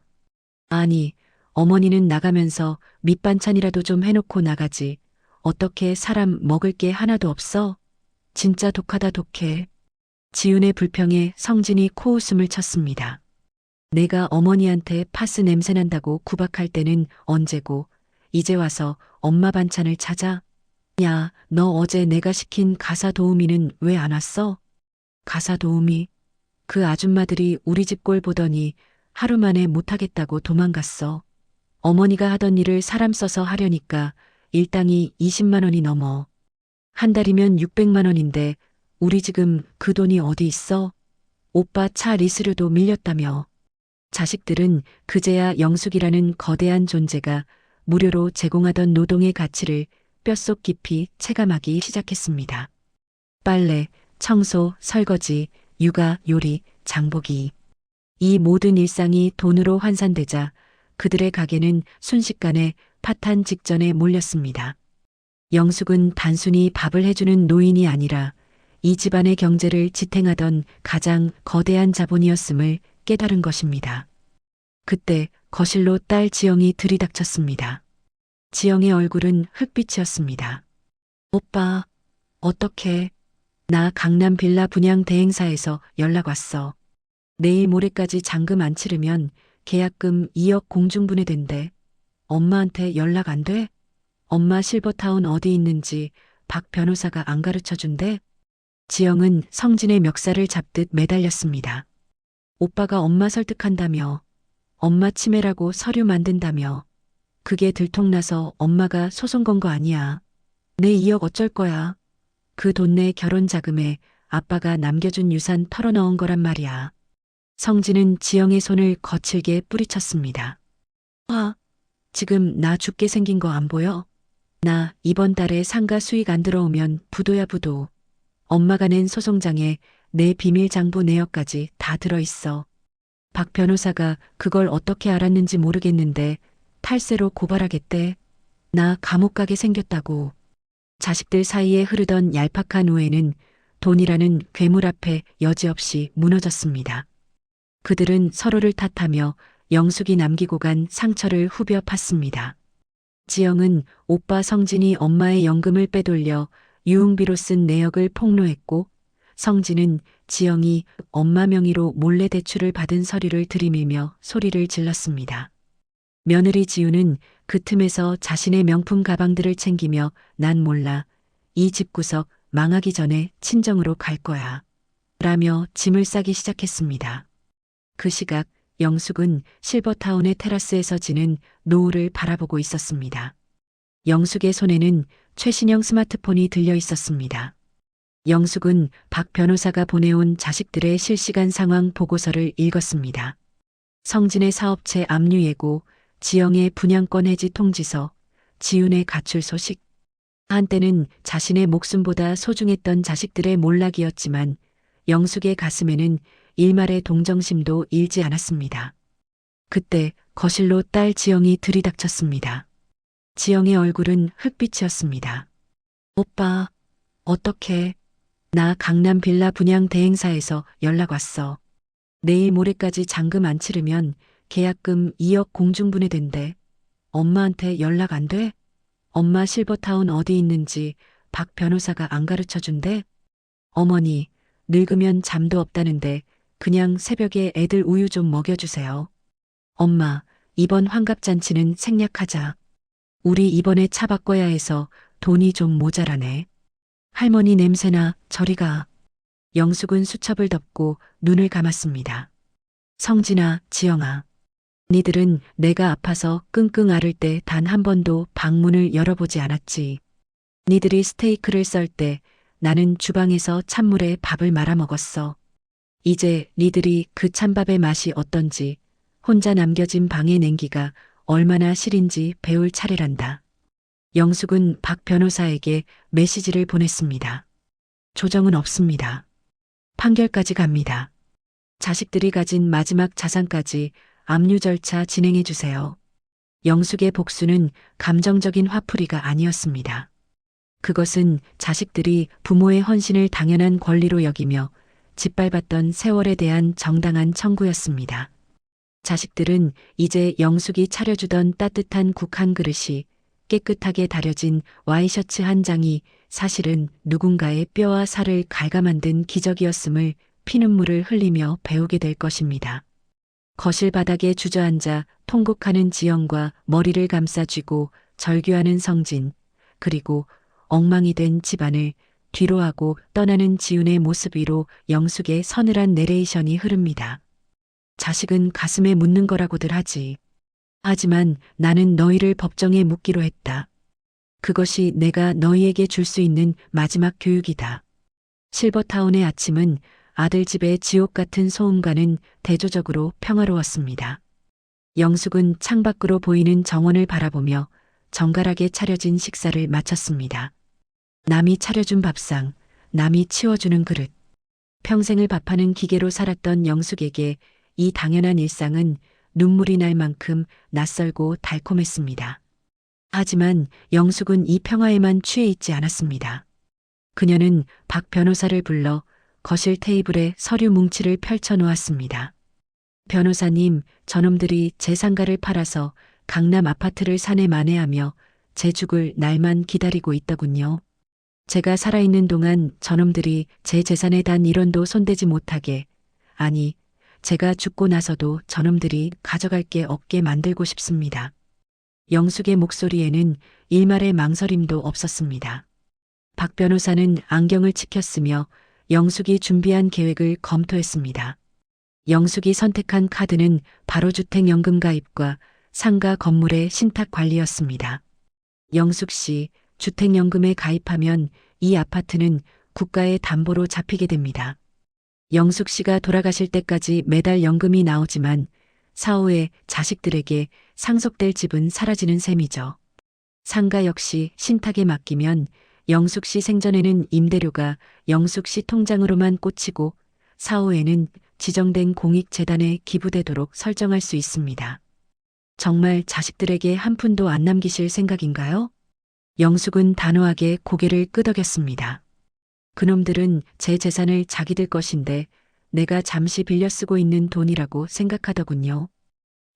아니, 어머니는 나가면서 밑반찬이라도 좀 해놓고 나가지. 어떻게 사람 먹을 게 하나도 없어? 진짜 독하다 독해. 지훈의 불평에 성진이 코웃음을 쳤습니다. 내가 어머니한테 파스 냄새 난다고 구박할 때는 언제고 이제 와서 엄마 반찬을 찾아? 야, 너 어제 내가 시킨 가사 도우미는 왜 안 왔어? 가사 도우미? 그 아줌마들이 우리 집 꼴 보더니 하루 만에 못하겠다고 도망갔어. 어머니가 하던 일을 사람 써서 하려니까 일당이 20만 원이 넘어. 한 달이면 600만 원인데 우리 지금 그 돈이 어디 있어? 오빠 차 리스료도 밀렸다며. 자식들은 그제야 영숙이라는 거대한 존재가 무료로 제공하던 노동의 가치를 뼛속 깊이 체감하기 시작했습니다. 빨래, 청소, 설거지, 육아, 요리, 장보기. 이 모든 일상이 돈으로 환산되자 그들의 가게는 순식간에 파탄 직전에 몰렸습니다. 영숙은 단순히 밥을 해주는 노인이 아니라 이 집안의 경제를 지탱하던 가장 거대한 자본이었음을 깨달은 것입니다. 그때 거실로 딸 지영이 들이닥쳤습니다. 지영의 얼굴은 흑빛이었습니다. 오빠, 어떡해. 나 강남 빌라 분양 대행사에서 연락 왔어. 내일 모레까지 잔금 안 치르면 계약금 2억 공중분해된대. 엄마한테 연락 안 돼? 엄마 실버타운 어디 있는지 박 변호사가 안 가르쳐준대? 지영은 성진의 멱살을 잡듯 매달렸습니다. 오빠가 엄마 설득한다며, 엄마 치매라고 서류 만든다며, 그게 들통나서 엄마가 소송 건 거 아니야. 내 2억 어쩔 거야. 그 돈 내 결혼 자금에 아빠가 남겨준 유산 털어넣은 거란 말이야. 성진은 지영의 손을 거칠게 뿌리쳤습니다. 지금 나 죽게 생긴 거 안 보여? 나 이번 달에 상가 수익 안 들어오면 부도야 부도. 엄마가 낸 소송장에 내 비밀 장부 내역까지 다 들어있어. 박 변호사가 그걸 어떻게 알았는지 모르겠는데 탈세로 고발하겠대. 나 감옥 가게 생겼다고. 자식들 사이에 흐르던 얄팍한 우애는 돈이라는 괴물 앞에 여지없이 무너졌습니다. 그들은 서로를 탓하며 영숙이 남기고 간 상처를 후벼 팠습니다. 지영은 오빠 성진이 엄마의 연금을 빼돌려 유흥비로 쓴 내역을 폭로했고, 성진은 지영이 엄마 명의로 몰래 대출을 받은 서류를 들이밀며 소리를 질렀습니다. 며느리 지우는 그 틈에서 자신의 명품 가방들을 챙기며 난 몰라. 이 집구석 망하기 전에 친정으로 갈 거야. 라며 짐을 싸기 시작했습니다. 그 시각 영숙은 실버타운의 테라스에서 지는 노을을 바라보고 있었습니다. 영숙의 손에는 최신형 스마트폰이 들려 있었습니다. 영숙은 박 변호사가 보내온 자식들의 실시간 상황 보고서를 읽었습니다. 성진의 사업체 압류 예고, 지영의 분양권 해지 통지서, 지훈의 가출 소식. 한때는 자신의 목숨보다 소중했던 자식들의 몰락이었지만 영숙의 가슴에는 일말의 동정심도 일지 않았습니다. 그때 거실로 딸 지영이 들이닥쳤습니다. 지영의 얼굴은 흑빛이었습니다. 오빠, 어떡해. 나 강남 빌라 분양 대행사에서 연락 왔어. 내일 모레까지 잔금 안 치르면 계약금 2억 공중분해된대. 엄마한테 연락 안 돼? 엄마 실버타운 어디 있는지 박 변호사가 안 가르쳐 준대? 어머니, 늙으면 잠도 없다는데 그냥 새벽에 애들 우유 좀 먹여주세요. 엄마, 이번 환갑잔치는 생략하자. 우리 이번에 차 바꿔야 해서 돈이 좀 모자라네. 할머니 냄새나 저리 가. 영숙은 수첩을 덮고 눈을 감았습니다. 성진아, 지영아. 니들은 내가 아파서 끙끙 앓을 때 단 한 번도 방문을 열어보지 않았지. 니들이 스테이크를 썰 때 나는 주방에서 찬물에 밥을 말아 먹었어. 이제 니들이 그 찬밥의 맛이 어떤지, 혼자 남겨진 방의 냉기가 얼마나 실인지 배울 차례란다. 영숙은 박 변호사에게 메시지를 보냈습니다. 조정은 없습니다. 판결까지 갑니다. 자식들이 가진 마지막 자산까지 압류 절차 진행해 주세요. 영숙의 복수는 감정적인 화풀이가 아니었습니다. 그것은 자식들이 부모의 헌신을 당연한 권리로 여기며 짓밟았던 세월에 대한 정당한 청구였습니다. 자식들은 이제 영숙이 차려주던 따뜻한 국 한 그릇이, 깨끗하게 다려진 와이셔츠 한 장이 사실은 누군가의 뼈와 살을 갉아 만든 기적이었음을 피눈물을 흘리며 배우게 될 것입니다. 거실 바닥에 주저앉아 통곡하는 지영과 머리를 감싸쥐고 절규하는 성진, 그리고 엉망이 된 집안을 뒤로하고 떠나는 지훈의 모습 위로 영숙의 서늘한 내레이션이 흐릅니다. 자식은 가슴에 묻는 거라고들 하지. 하지만 나는 너희를 법정에 묻기로 했다. 그것이 내가 너희에게 줄 수 있는 마지막 교육이다. 실버타운의 아침은 아들 집의 지옥 같은 소음과는 대조적으로 평화로웠습니다. 영숙은 창밖으로 보이는 정원을 바라보며 정갈하게 차려진 식사를 마쳤습니다. 남이 차려준 밥상, 남이 치워주는 그릇. 평생을 밥하는 기계로 살았던 영숙에게 이 당연한 일상은 눈물이 날 만큼 낯설고 달콤했습니다. 하지만 영숙은 이 평화에만 취해 있지 않았습니다. 그녀는 박 변호사를 불러 거실 테이블에 서류 뭉치를 펼쳐 놓았습니다. 변호사님, 저놈들이 제 상가를 팔아서 강남 아파트를 사내 만회하며 제 죽을 날만 기다리고 있더군요. 제가 살아있는 동안 저놈들이 제 재산에 단 1원도 손대지 못하게, 아니, 제가 죽고 나서도 저놈들이 가져갈 게 없게 만들고 싶습니다. 영숙의 목소리에는 일말의 망설임도 없었습니다. 박 변호사는 안경을 치켰으며 영숙이 준비한 계획을 검토했습니다. 영숙이 선택한 카드는 바로 주택연금 가입과 상가 건물의 신탁 관리였습니다. 영숙 씨, 주택연금에 가입하면 이 아파트는 국가의 담보로 잡히게 됩니다. 영숙 씨가 돌아가실 때까지 매달 연금이 나오지만 사후에 자식들에게 상속될 집은 사라지는 셈이죠. 상가 역시 신탁에 맡기면 영숙 씨 생전에는 임대료가 영숙 씨 통장으로만 꽂히고 사후에는 지정된 공익재단에 기부되도록 설정할 수 있습니다. 정말 자식들에게 한 푼도 안 남기실 생각인가요? 영숙은 단호하게 고개를 끄덕였습니다. 그놈들은 제 재산을 자기들 것인데 내가 잠시 빌려 쓰고 있는 돈이라고 생각하더군요.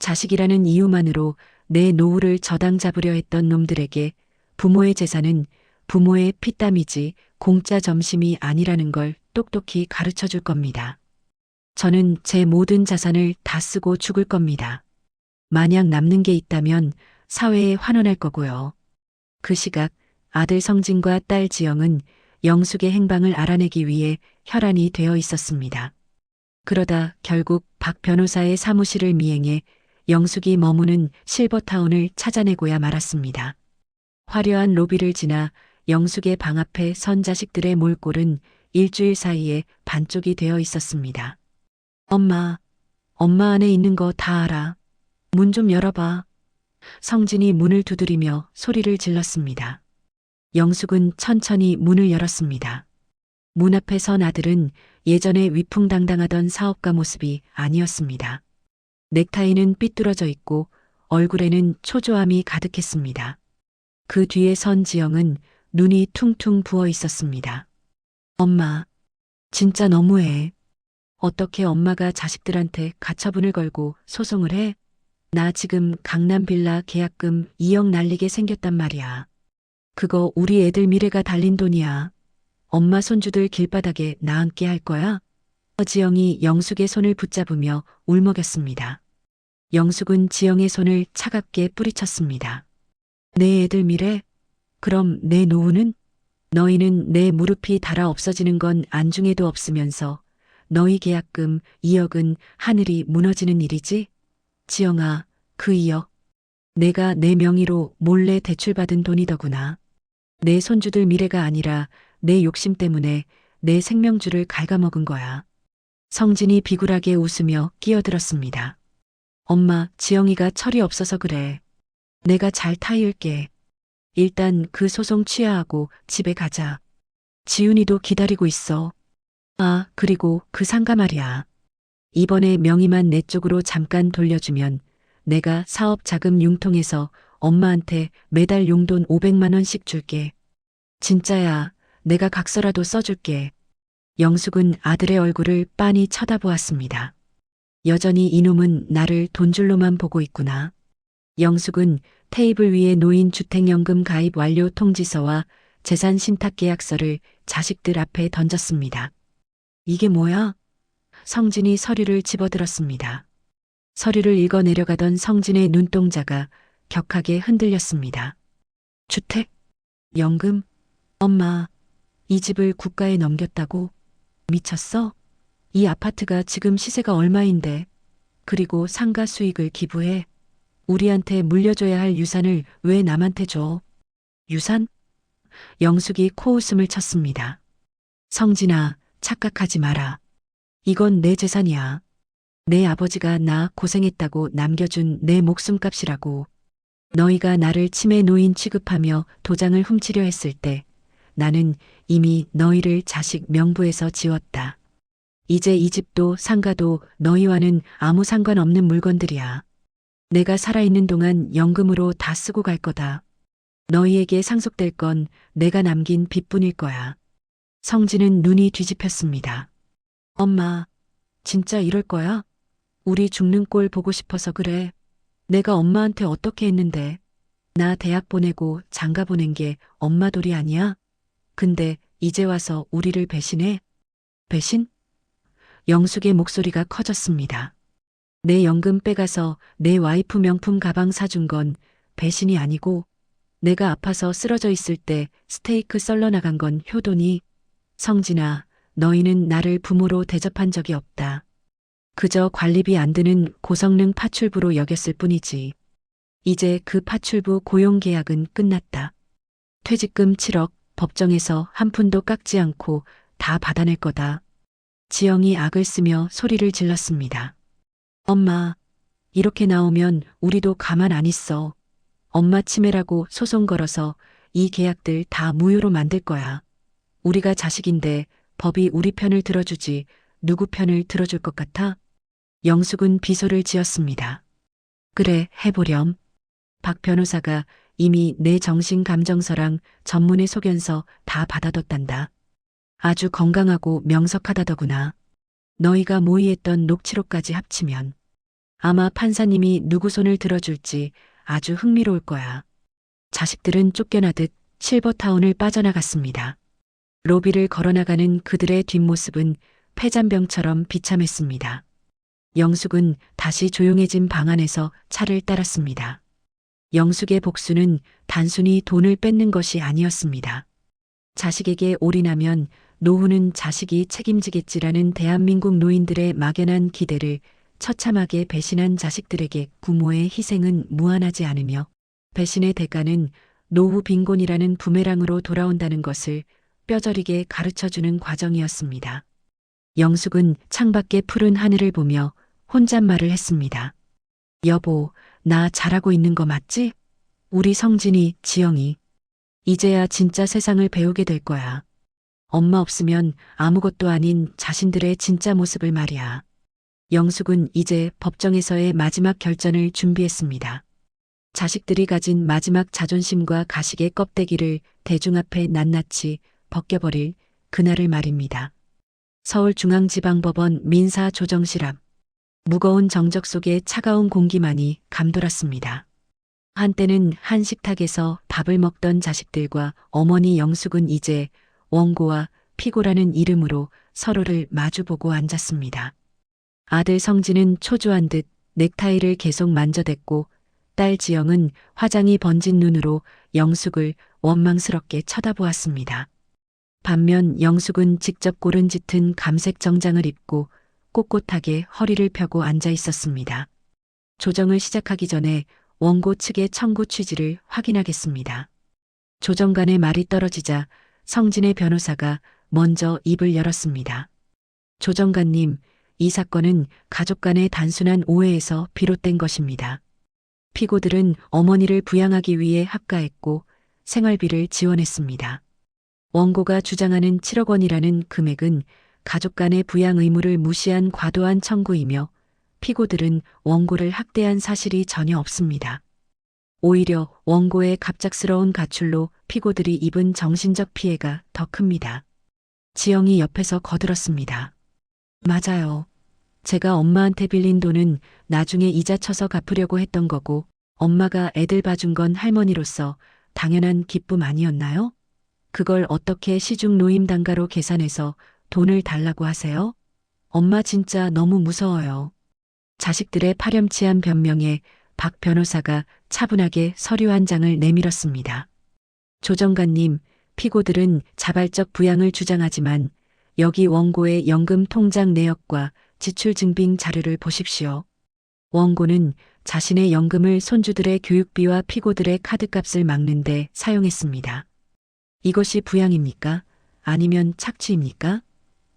자식이라는 이유만으로 내 노후를 저당 잡으려 했던 놈들에게 부모의 재산은 부모의 피땀이지 공짜 점심이 아니라는 걸 똑똑히 가르쳐 줄 겁니다. 저는 제 모든 자산을 다 쓰고 죽을 겁니다. 만약 남는 게 있다면 사회에 환원할 거고요. 그 시각 아들 성진과 딸 지영은 영숙의 행방을 알아내기 위해 혈안이 되어 있었습니다. 그러다 결국 박 변호사의 사무실을 미행해 영숙이 머무는 실버타운을 찾아내고야 말았습니다. 화려한 로비를 지나 영숙의 방 앞에 선 자식들의 몰골은 일주일 사이에 반쪽이 되어 있었습니다. 엄마 안에 있는 거 다 알아. 문 좀 열어봐. 성진이 문을 두드리며 소리를 질렀습니다. 영숙은 천천히 문을 열었습니다. 문 앞에 선 아들은 예전에 위풍당당하던 사업가 모습이 아니었습니다. 넥타이는 삐뚤어져 있고 얼굴에는 초조함이 가득했습니다. 그 뒤에 선 지영은 눈이 퉁퉁 부어 있었습니다. 엄마, 진짜 너무해. 어떻게 엄마가 자식들한테 가처분을 걸고 소송을 해? 나 지금 강남 빌라 계약금 2억 날리게 생겼단 말이야. 그거 우리 애들 미래가 달린 돈이야. 엄마 손주들 길바닥에 나앉게 할 거야? 지영이 영숙의 손을 붙잡으며 울먹였습니다. 영숙은 지영의 손을 차갑게 뿌리쳤습니다. 내 애들 미래? 그럼 내 노후는? 너희는 내 무릎이 닳아 없어지는 건 안중에도 없으면서 너희 계약금 2억은 하늘이 무너지는 일이지? 지영아, 그 2억. 내가 내 명의로 몰래 대출받은 돈이더구나. 내 손주들 미래가 아니라 내 욕심 때문에 내 생명줄을 갉아먹은 거야. 성진이 비굴하게 웃으며 끼어들었습니다. 엄마, 지영이가 철이 없어서 그래. 내가 잘 타일게. 일단 그 소송 취하하고 집에 가자. 지훈이도 기다리고 있어. 아, 그리고 그 상가 말이야. 이번에 명의만 내 쪽으로 잠깐 돌려주면 내가 사업 자금 융통해서 엄마한테 매달 용돈 500만 원씩 줄게. 진짜야, 내가 각서라도 써줄게. 영숙은 아들의 얼굴을 빤히 쳐다보았습니다. 여전히 이놈은 나를 돈줄로만 보고 있구나. 영숙은 테이블 위에 놓인 주택연금 가입 완료 통지서와 재산 신탁 계약서를 자식들 앞에 던졌습니다. 이게 뭐야? 성진이 서류를 집어들었습니다. 서류를 읽어 내려가던 성진의 눈동자가 격하게 흔들렸습니다. 주택? 연금? 엄마, 이 집을 국가에 넘겼다고? 미쳤어? 이 아파트가 지금 시세가 얼마인데? 그리고 상가 수익을 기부해? 우리한테 물려줘야 할 유산을 왜 남한테 줘? 유산? 영숙이 코웃음을 쳤습니다. 성진아, 착각하지 마라. 이건 내 재산이야. 내 아버지가 나 고생했다고 남겨준 내 목숨값이라고. 너희가 나를 치매 노인 취급하며 도장을 훔치려 했을 때 나는 이미 너희를 자식 명부에서 지웠다. 이제 이 집도 상가도 너희와는 아무 상관없는 물건들이야. 내가 살아있는 동안 연금으로 다 쓰고 갈 거다. 너희에게 상속될 건 내가 남긴 빚뿐일 거야. 성진은 눈이 뒤집혔습니다. 엄마, 진짜 이럴 거야? 우리 죽는 꼴 보고 싶어서 그래. 내가 엄마한테 어떻게 했는데. 나 대학 보내고 장가 보낸 게 엄마 돌이 아니야? 근데 이제 와서 우리를 배신해? 배신? 영숙의 목소리가 커졌습니다. 내 연금 빼가서 내 와이프 명품 가방 사준 건 배신이 아니고 내가 아파서 쓰러져 있을 때 스테이크 썰러 나간 건 효도니. 성진아, 너희는 나를 부모로 대접한 적이 없다. 그저 관리비 안 드는 고성능 파출부로 여겼을 뿐이지. 이제 그 파출부 고용 계약은 끝났다. 퇴직금 7억, 법정에서 한 푼도 깎지 않고 다 받아낼 거다. 지영이 악을 쓰며 소리를 질렀습니다. 엄마, 이렇게 나오면 우리도 가만 안 있어. 엄마 치매라고 소송 걸어서 이 계약들 다 무효로 만들 거야. 우리가 자식인데 법이 우리 편을 들어주지 누구 편을 들어줄 것 같아? 영숙은 비소를 지었습니다. 그래, 해보렴. 박 변호사가 이미 내 정신감정서랑 전문의 소견서 다 받아뒀단다. 아주 건강하고 명석하다더구나. 너희가 모의했던 녹취록까지 합치면 아마 판사님이 누구 손을 들어줄지 아주 흥미로울 거야. 자식들은 쫓겨나듯 실버타운을 빠져나갔습니다. 로비를 걸어나가는 그들의 뒷모습은 폐잔병처럼 비참했습니다. 영숙은 다시 조용해진 방 안에서 차를 따랐습니다. 영숙의 복수는 단순히 돈을 뺏는 것이 아니었습니다. 자식에게 올인하면 노후는 자식이 책임지겠지라는 대한민국 노인들의 막연한 기대를 처참하게 배신한 자식들에게 부모의 희생은 무한하지 않으며 배신의 대가는 노후 빈곤이라는 부메랑으로 돌아온다는 것을 뼈저리게 가르쳐주는 과정이었습니다. 영숙은 창밖의 푸른 하늘을 보며 혼잣말을 했습니다. 여보, 나 잘하고 있는 거 맞지? 우리 성진이, 지영이. 이제야 진짜 세상을 배우게 될 거야. 엄마 없으면 아무것도 아닌 자신들의 진짜 모습을 말이야. 영숙은 이제 법정에서의 마지막 결전을 준비했습니다. 자식들이 가진 마지막 자존심과 가식의 껍데기를 대중 앞에 낱낱이 벗겨버릴 그날을 말입니다. 서울중앙지방법원 민사조정실 앞. 무거운 정적 속에 차가운 공기만이 감돌았습니다. 한때는 한 식탁에서 밥을 먹던 자식들과 어머니 영숙은 이제 원고와 피고라는 이름으로 서로를 마주보고 앉았습니다. 아들 성진은 초조한 듯 넥타이를 계속 만져댔고 딸 지영은 화장이 번진 눈으로 영숙을 원망스럽게 쳐다보았습니다. 반면 영숙은 직접 고른 짙은 감색 정장을 입고 꼿꼿하게 허리를 펴고 앉아 있었습니다. 조정을 시작하기 전에 원고 측의 청구 취지를 확인하겠습니다. 조정관의 말이 떨어지자 성진의 변호사가 먼저 입을 열었습니다. 조정관님, 이 사건은 가족 간의 단순한 오해에서 비롯된 것입니다. 피고들은 어머니를 부양하기 위해 합가했고 생활비를 지원했습니다. 원고가 주장하는 7억 원이라는 금액은 가족 간의 부양 의무를 무시한 과도한 청구이며 피고들은 원고를 학대한 사실이 전혀 없습니다. 오히려 원고의 갑작스러운 가출로 피고들이 입은 정신적 피해가 더 큽니다. 지영이 옆에서 거들었습니다. 맞아요. 제가 엄마한테 빌린 돈은 나중에 이자 쳐서 갚으려고 했던 거고 엄마가 애들 봐준 건 할머니로서 당연한 기쁨 아니었나요? 그걸 어떻게 시중 노임 단가로 계산해서 돈을 달라고 하세요? 엄마 진짜 너무 무서워요. 자식들의 파렴치한 변명에 박 변호사가 차분하게 서류 한 장을 내밀었습니다. 조정관님, 피고들은 자발적 부양을 주장하지만 여기 원고의 연금 통장 내역과 지출 증빙 자료를 보십시오. 원고는 자신의 연금을 손주들의 교육비와 피고들의 카드값을 막는데 사용했습니다. 이것이 부양입니까? 아니면 착취입니까?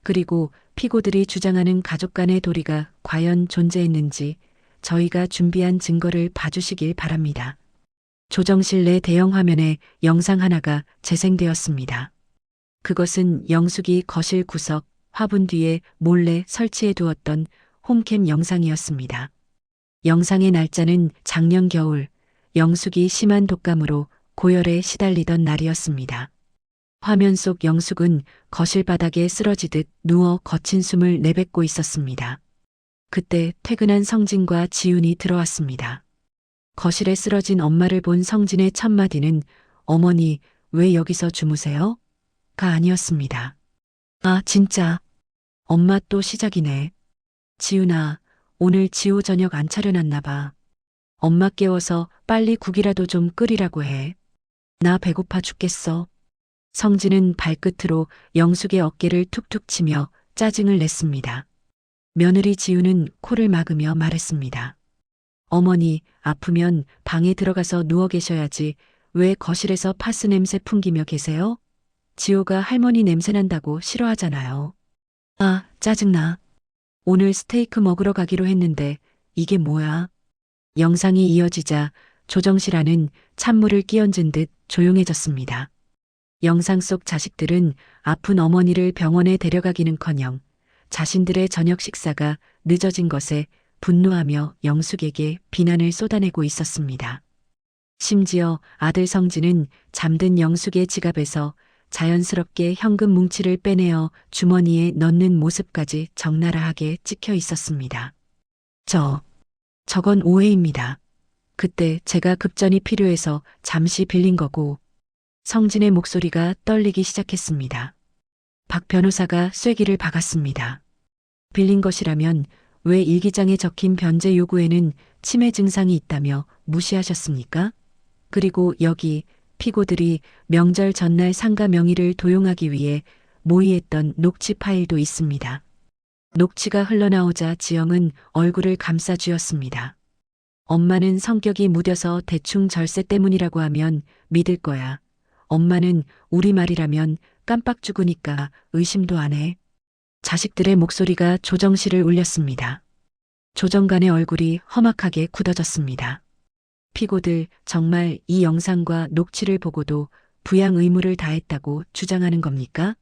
그리고 피고들이 주장하는 가족 간의 도리가 과연 존재했는지 저희가 준비한 증거를 봐주시길 바랍니다. 조정실 내 대형 화면에 영상 하나가 재생되었습니다. 그것은 영숙이 거실 구석, 화분 뒤에 몰래 설치해 두었던 홈캠 영상이었습니다. 영상의 날짜는 작년 겨울, 영숙이 심한 독감으로 고열에 시달리던 날이었습니다. 화면 속 영숙은 거실 바닥에 쓰러지듯 누워 거친 숨을 내뱉고 있었습니다. 그때 퇴근한 성진과 지훈이 들어왔습니다. 거실에 쓰러진 엄마를 본 성진의 첫 마디는 어머니, 왜 여기서 주무세요? 가 아니었습니다. 아, 진짜. 엄마 또 시작이네. 지훈아, 오늘 지호 저녁 안 차려놨나 봐. 엄마 깨워서 빨리 국이라도 좀 끓이라고 해. 나 배고파 죽겠어. 성진은 발끝으로 영숙의 어깨를 툭툭 치며 짜증을 냈습니다. 며느리 지우는 코를 막으며 말했습니다. 어머니, 아프면 방에 들어가서 누워 계셔야지 왜 거실에서 파스 냄새 풍기며 계세요? 지호가 할머니 냄새 난다고 싫어하잖아요. 아, 짜증나. 오늘 스테이크 먹으러 가기로 했는데 이게 뭐야? 영상이 이어지자 조정실 안은 찬물을 끼얹은 듯 조용해졌습니다. 영상 속 자식들은 아픈 어머니를 병원에 데려가기는커녕 자신들의 저녁 식사가 늦어진 것에 분노하며 영숙에게 비난을 쏟아내고 있었습니다. 심지어 아들 성진은 잠든 영숙의 지갑에서 자연스럽게 현금 뭉치를 빼내어 주머니에 넣는 모습까지 적나라하게 찍혀 있었습니다. 저건 오해입니다. 그때 제가 급전이 필요해서 잠시 빌린 거고. 성진의 목소리가 떨리기 시작했습니다. 박 변호사가 쐐기를 박았습니다. 빌린 것이라면 왜 일기장에 적힌 변제 요구에는 치매 증상이 있다며 무시하셨습니까? 그리고 여기 피고들이 명절 전날 상가 명의를 도용하기 위해 모의했던 녹취 파일도 있습니다. 녹취가 흘러나오자 지영은 얼굴을 감싸 쥐었습니다. 엄마는 성격이 무뎌서 대충 절세 때문이라고 하면 믿을 거야. 엄마는 우리 말이라면 깜빡 죽으니까 의심도 안 해. 자식들의 목소리가 조정실을 울렸습니다. 조정관의 얼굴이 험악하게 굳어졌습니다. 피고들 정말 이 영상과 녹취를 보고도 부양 의무를 다했다고 주장하는 겁니까?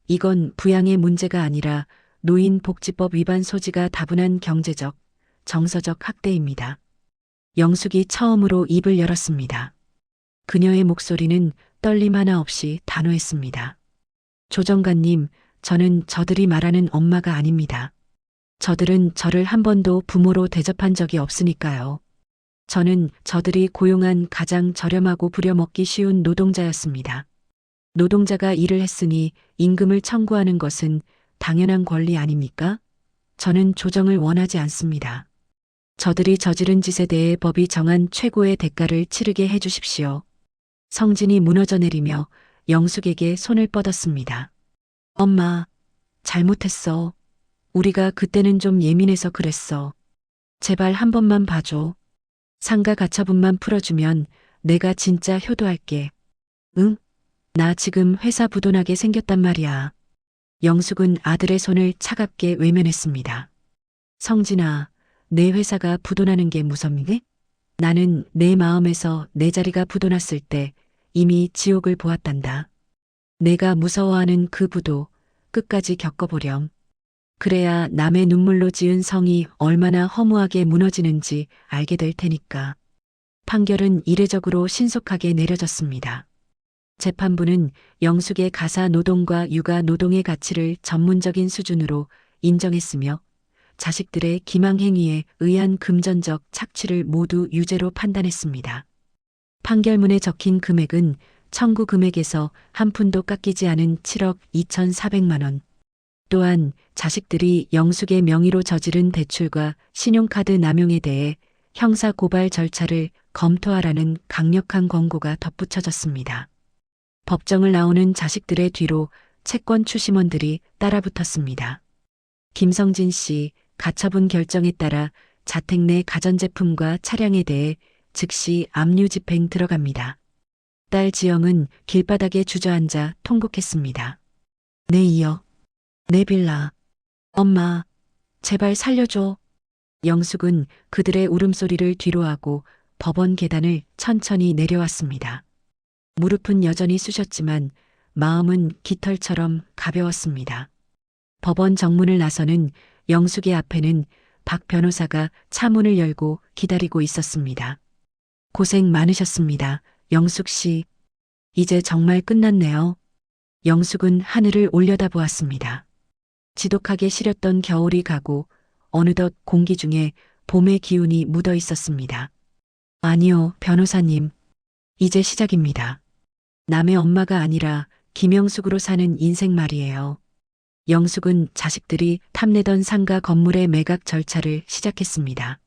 이건 부양의 문제가 아니라 노인복지법 위반 소지가 다분한 경제적, 정서적 학대입니다. 영숙이 처음으로 입을 열었습니다. 그녀의 목소리는 떨림 하나 없이 단호했습니다. 조정관님, 저는 저들이 말하는 엄마가 아닙니다. 저들은 저를 한 번도 부모로 대접한 적이 없으니까요. 저는 저들이 고용한 가장 저렴하고 부려먹기 쉬운 노동자였습니다. 노동자가 일을 했으니 임금을 청구하는 것은 당연한 권리 아닙니까? 저는 조정을 원하지 않습니다. 저들이 저지른 짓에 대해 법이 정한 최고의 대가를 치르게 해주십시오. 성진이 무너져 내리며 영숙에게 손을 뻗었습니다. 엄마, 잘못했어. 우리가 그때는 좀 예민해서 그랬어. 제발 한 번만 봐줘. 상가 가처분만 풀어주면 내가 진짜 효도할게. 응? 나 지금 회사 부도나게 생겼단 말이야. 영숙은 아들의 손을 차갑게 외면했습니다. 성진아, 내 회사가 부도나는 게 무섭니? 나는 내 마음에서 내 자리가 부도났을 때 이미 지옥을 보았단다. 내가 무서워하는 그 부도 끝까지 겪어보렴. 그래야 남의 눈물로 지은 성이 얼마나 허무하게 무너지는지 알게 될 테니까. 판결은 이례적으로 신속하게 내려졌습니다. 재판부는 영숙의 가사 노동과 육아 노동의 가치를 전문적인 수준으로 인정했으며 자식들의 기망행위에 의한 금전적 착취를 모두 유죄로 판단했습니다. 판결문에 적힌 금액은 청구 금액에서 한 푼도 깎이지 않은 7억 2,400만 원. 또한 자식들이 영숙의 명의로 저지른 대출과 신용카드 남용에 대해 형사 고발 절차를 검토하라는 강력한 권고가 덧붙여졌습니다. 법정을 나오는 자식들의 뒤로 채권 추심원들이 따라붙었습니다. 김성진 씨, 가처분 결정에 따라 자택 내 가전제품과 차량에 대해 즉시 압류 집행 들어갑니다. 딸 지영은 길바닥에 주저앉아 통곡했습니다. 내 2억, 내 빌라. 엄마, 제발 살려줘. 영숙은 그들의 울음소리를 뒤로하고 법원 계단을 천천히 내려왔습니다. 무릎은 여전히 쑤셨지만 마음은 깃털처럼 가벼웠습니다. 법원 정문을 나서는 영숙의 앞에는 박 변호사가 차문을 열고 기다리고 있었습니다. 고생 많으셨습니다. 영숙 씨. 이제 정말 끝났네요. 영숙은 하늘을 올려다보았습니다. 지독하게 시렸던 겨울이 가고 어느덧 공기 중에 봄의 기운이 묻어 있었습니다. 아니요, 변호사님. 이제 시작입니다. 남의 엄마가 아니라 김영숙으로 사는 인생 말이에요. 영숙은 자식들이 탐내던 상가 건물의 매각 절차를 시작했습니다.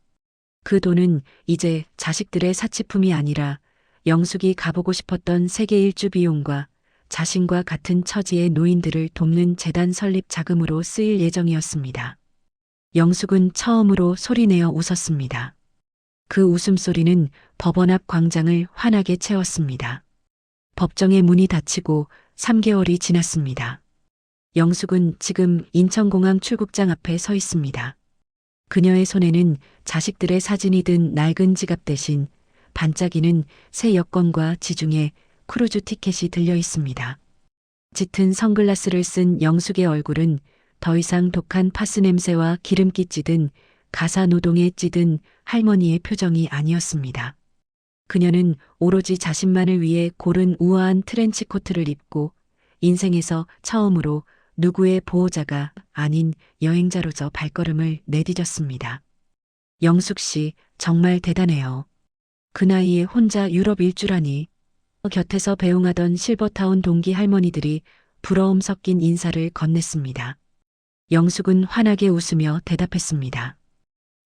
그 돈은 이제 자식들의 사치품이 아니라 영숙이 가보고 싶었던 세계 일주 비용과 자신과 같은 처지의 노인들을 돕는 재단 설립 자금으로 쓰일 예정이었습니다. 영숙은 처음으로 소리내어 웃었습니다. 그 웃음소리는 법원 앞 광장을 환하게 채웠습니다. 법정의 문이 닫히고 3개월이 지났습니다. 영숙은 지금 인천공항 출국장 앞에 서 있습니다. 그녀의 손에는 자식들의 사진이 든 낡은 지갑 대신 반짝이는 새 여권과 지중해 크루즈 티켓이 들려 있습니다. 짙은 선글라스를 쓴 영숙의 얼굴은 더 이상 독한 파스 냄새와 기름기 찌든 가사 노동에 찌든 할머니의 표정이 아니었습니다. 그녀는 오로지 자신만을 위해 고른 우아한 트렌치 코트를 입고 인생에서 처음으로 누구의 보호자가 아닌 여행자로서 발걸음을 내디뎠습니다. 영숙 씨, 정말 대단해요. 그 나이에 혼자 유럽 일주라니. 곁에서 배웅하던 실버타운 동기 할머니들이 부러움 섞인 인사를 건넸습니다. 영숙은 환하게 웃으며 대답했습니다.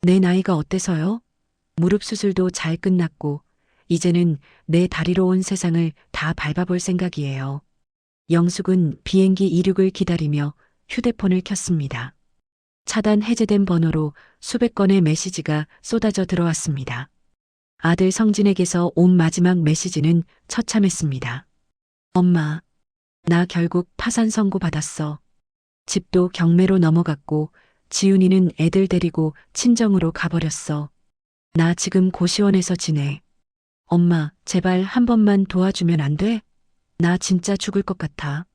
내 나이가 어때서요? 무릎 수술도 잘 끝났고 이제는 내 다리로 온 세상을 다 밟아볼 생각이에요. 영숙은 비행기 이륙을 기다리며 휴대폰을 켰습니다. 차단 해제된 번호로 수백 건의 메시지가 쏟아져 들어왔습니다. 아들 성진에게서 온 마지막 메시지는 처참했습니다. 엄마, 나 결국 파산 선고 받았어. 집도 경매로 넘어갔고 지훈이는 애들 데리고 친정으로 가버렸어. 나 지금 고시원에서 지내. 엄마, 제발 한 번만 도와주면 안 돼? 나 진짜 죽을 것 같아.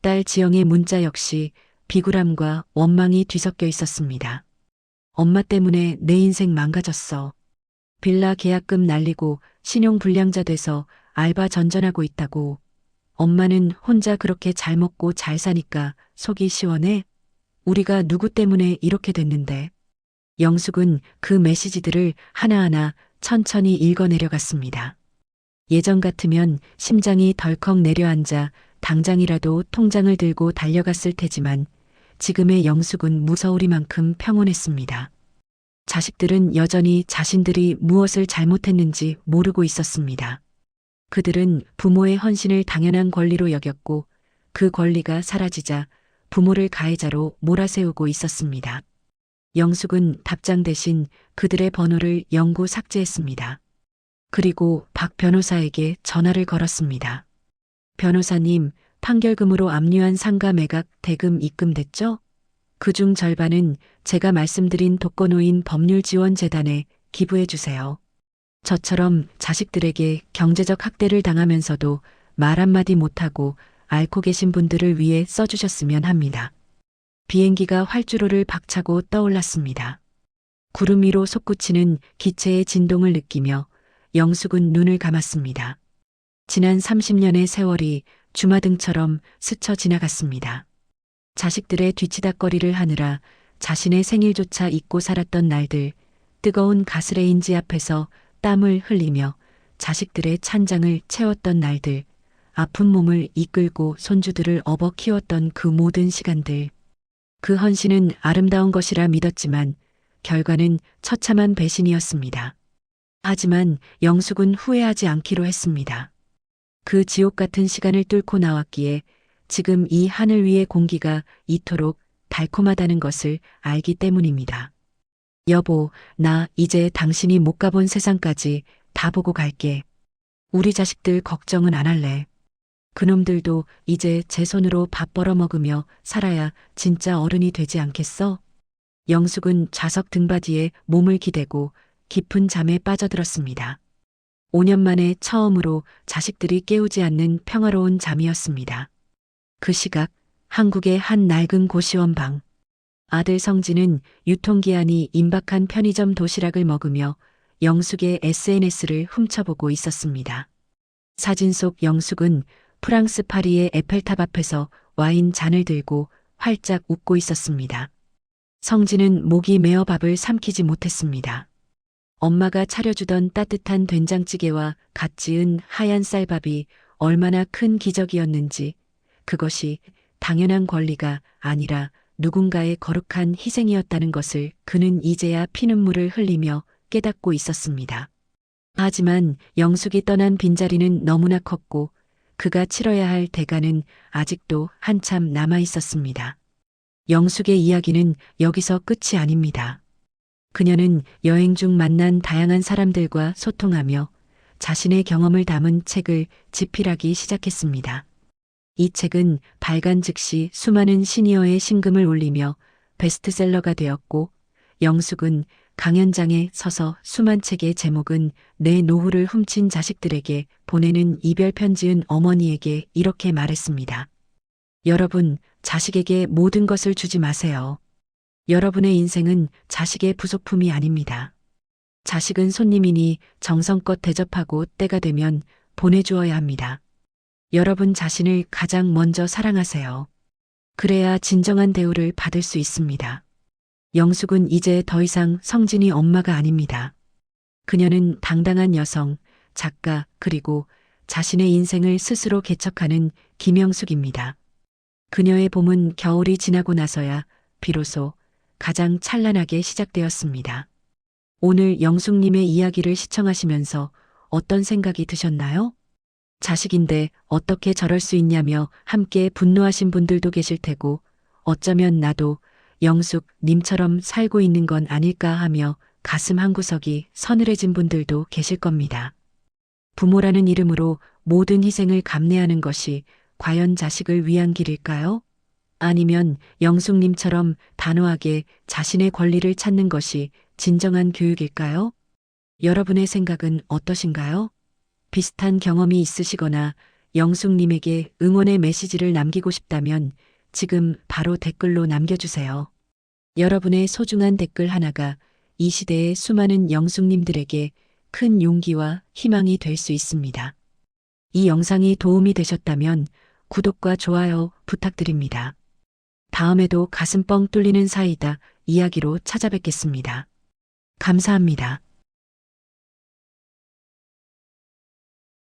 딸 지영의 문자 역시 비굴함과 원망이 뒤섞여 있었습니다. 엄마 때문에 내 인생 망가졌어. 빌라 계약금 날리고 신용 불량자 돼서 알바 전전하고 있다고. 엄마는 혼자 그렇게 잘 먹고 잘 사니까 속이 시원해? 우리가 누구 때문에 이렇게 됐는데. 영숙은 그 메시지들을 하나하나 천천히 읽어내려갔습니다. 예전 같으면 심장이 덜컥 내려앉아 당장이라도 통장을 들고 달려갔을 테지만 지금의 영숙은 무서우리만큼 평온했습니다. 자식들은 여전히 자신들이 무엇을 잘못했는지 모르고 있었습니다. 그들은 부모의 헌신을 당연한 권리로 여겼고 그 권리가 사라지자 부모를 가해자로 몰아세우고 있었습니다. 영숙은 답장 대신 그들의 번호를 영구 삭제했습니다. 그리고 박 변호사에게 전화를 걸었습니다. 변호사님, 판결금으로 압류한 상가 매각 대금 입금됐죠? 그중 절반은 제가 말씀드린 독거노인 법률지원재단에 기부해 주세요. 저처럼 자식들에게 경제적 학대를 당하면서도 말 한마디 못하고 앓고 계신 분들을 위해 써주셨으면 합니다. 비행기가 활주로를 박차고 떠올랐습니다. 구름 위로 솟구치는 기체의 진동을 느끼며 영숙은 눈을 감았습니다. 지난 30년의 세월이 주마등처럼 스쳐 지나갔습니다. 자식들의 뒤치다꺼리를 하느라 자신의 생일조차 잊고 살았던 날들, 뜨거운 가스레인지 앞에서 땀을 흘리며 자식들의 찬장을 채웠던 날들, 아픈 몸을 이끌고 손주들을 업어 키웠던 그 모든 시간들. 그 헌신은 아름다운 것이라 믿었지만 결과는 처참한 배신이었습니다. 하지만 영숙은 후회하지 않기로 했습니다. 그 지옥 같은 시간을 뚫고 나왔기에 지금 이 하늘 위의 공기가 이토록 달콤하다는 것을 알기 때문입니다. 여보, 나 이제 당신이 못 가본 세상까지 다 보고 갈게. 우리 자식들 걱정은 안 할래. 그놈들도 이제 제 손으로 밥 벌어 먹으며 살아야 진짜 어른이 되지 않겠어? 영숙은 좌석 등받이에 몸을 기대고 깊은 잠에 빠져들었습니다. 5년 만에 처음으로 자식들이 깨우지 않는 평화로운 잠이었습니다. 그 시각 한국의 한 낡은 고시원 방. 아들 성진은 유통기한이 임박한 편의점 도시락을 먹으며 영숙의 SNS를 훔쳐보고 있었습니다. 사진 속 영숙은 프랑스 파리의 에펠탑 앞에서 와인 잔을 들고 활짝 웃고 있었습니다. 성진은 목이 메어 밥을 삼키지 못했습니다. 엄마가 차려주던 따뜻한 된장찌개와 갓 지은 하얀 쌀밥이 얼마나 큰 기적이었는지, 그것이 당연한 권리가 아니라 누군가의 거룩한 희생이었다는 것을 그는 이제야 피눈물을 흘리며 깨닫고 있었습니다. 하지만 영숙이 떠난 빈자리는 너무나 컸고 그가 치러야 할 대가는 아직도 한참 남아 있었습니다. 영숙의 이야기는 여기서 끝이 아닙니다. 그녀는 여행 중 만난 다양한 사람들과 소통하며 자신의 경험을 담은 책을 집필하기 시작했습니다. 이 책은 발간 즉시 수많은 시니어의 심금을 울리며 베스트셀러가 되었고, 영숙은 강연장에 서서 수만 책의 제목은 내 노후를 훔친 자식들에게 보내는 이별 편지은 어머니에게 이렇게 말했습니다. 여러분, 자식에게 모든 것을 주지 마세요. 여러분의 인생은 자식의 부속품이 아닙니다. 자식은 손님이니 정성껏 대접하고 때가 되면 보내주어야 합니다. 여러분 자신을 가장 먼저 사랑하세요. 그래야 진정한 대우를 받을 수 있습니다. 영숙은 이제 더 이상 성진이 엄마가 아닙니다. 그녀는 당당한 여성, 작가, 그리고 자신의 인생을 스스로 개척하는 김영숙입니다. 그녀의 봄은 겨울이 지나고 나서야 비로소 가장 찬란하게 시작되었습니다. 오늘 영숙님의 이야기를 시청하시면서 어떤 생각이 드셨나요? 자식인데 어떻게 저럴 수 있냐며 함께 분노하신 분들도 계실 테고, 어쩌면 나도 영숙님처럼 살고 있는 건 아닐까 하며 가슴 한구석이 서늘해진 분들도 계실 겁니다. 부모라는 이름으로 모든 희생을 감내하는 것이 과연 자식을 위한 길일까요? 아니면 영숙님처럼 단호하게 자신의 권리를 찾는 것이 진정한 교육일까요? 여러분의 생각은 어떠신가요? 비슷한 경험이 있으시거나 영숙님에게 응원의 메시지를 남기고 싶다면 지금 바로 댓글로 남겨주세요. 여러분의 소중한 댓글 하나가 이 시대의 수많은 영숙님들에게 큰 용기와 희망이 될 수 있습니다. 이 영상이 도움이 되셨다면 구독과 좋아요 부탁드립니다. 다음에도 가슴 뻥 뚫리는 사이다 이야기로 찾아뵙겠습니다. 감사합니다.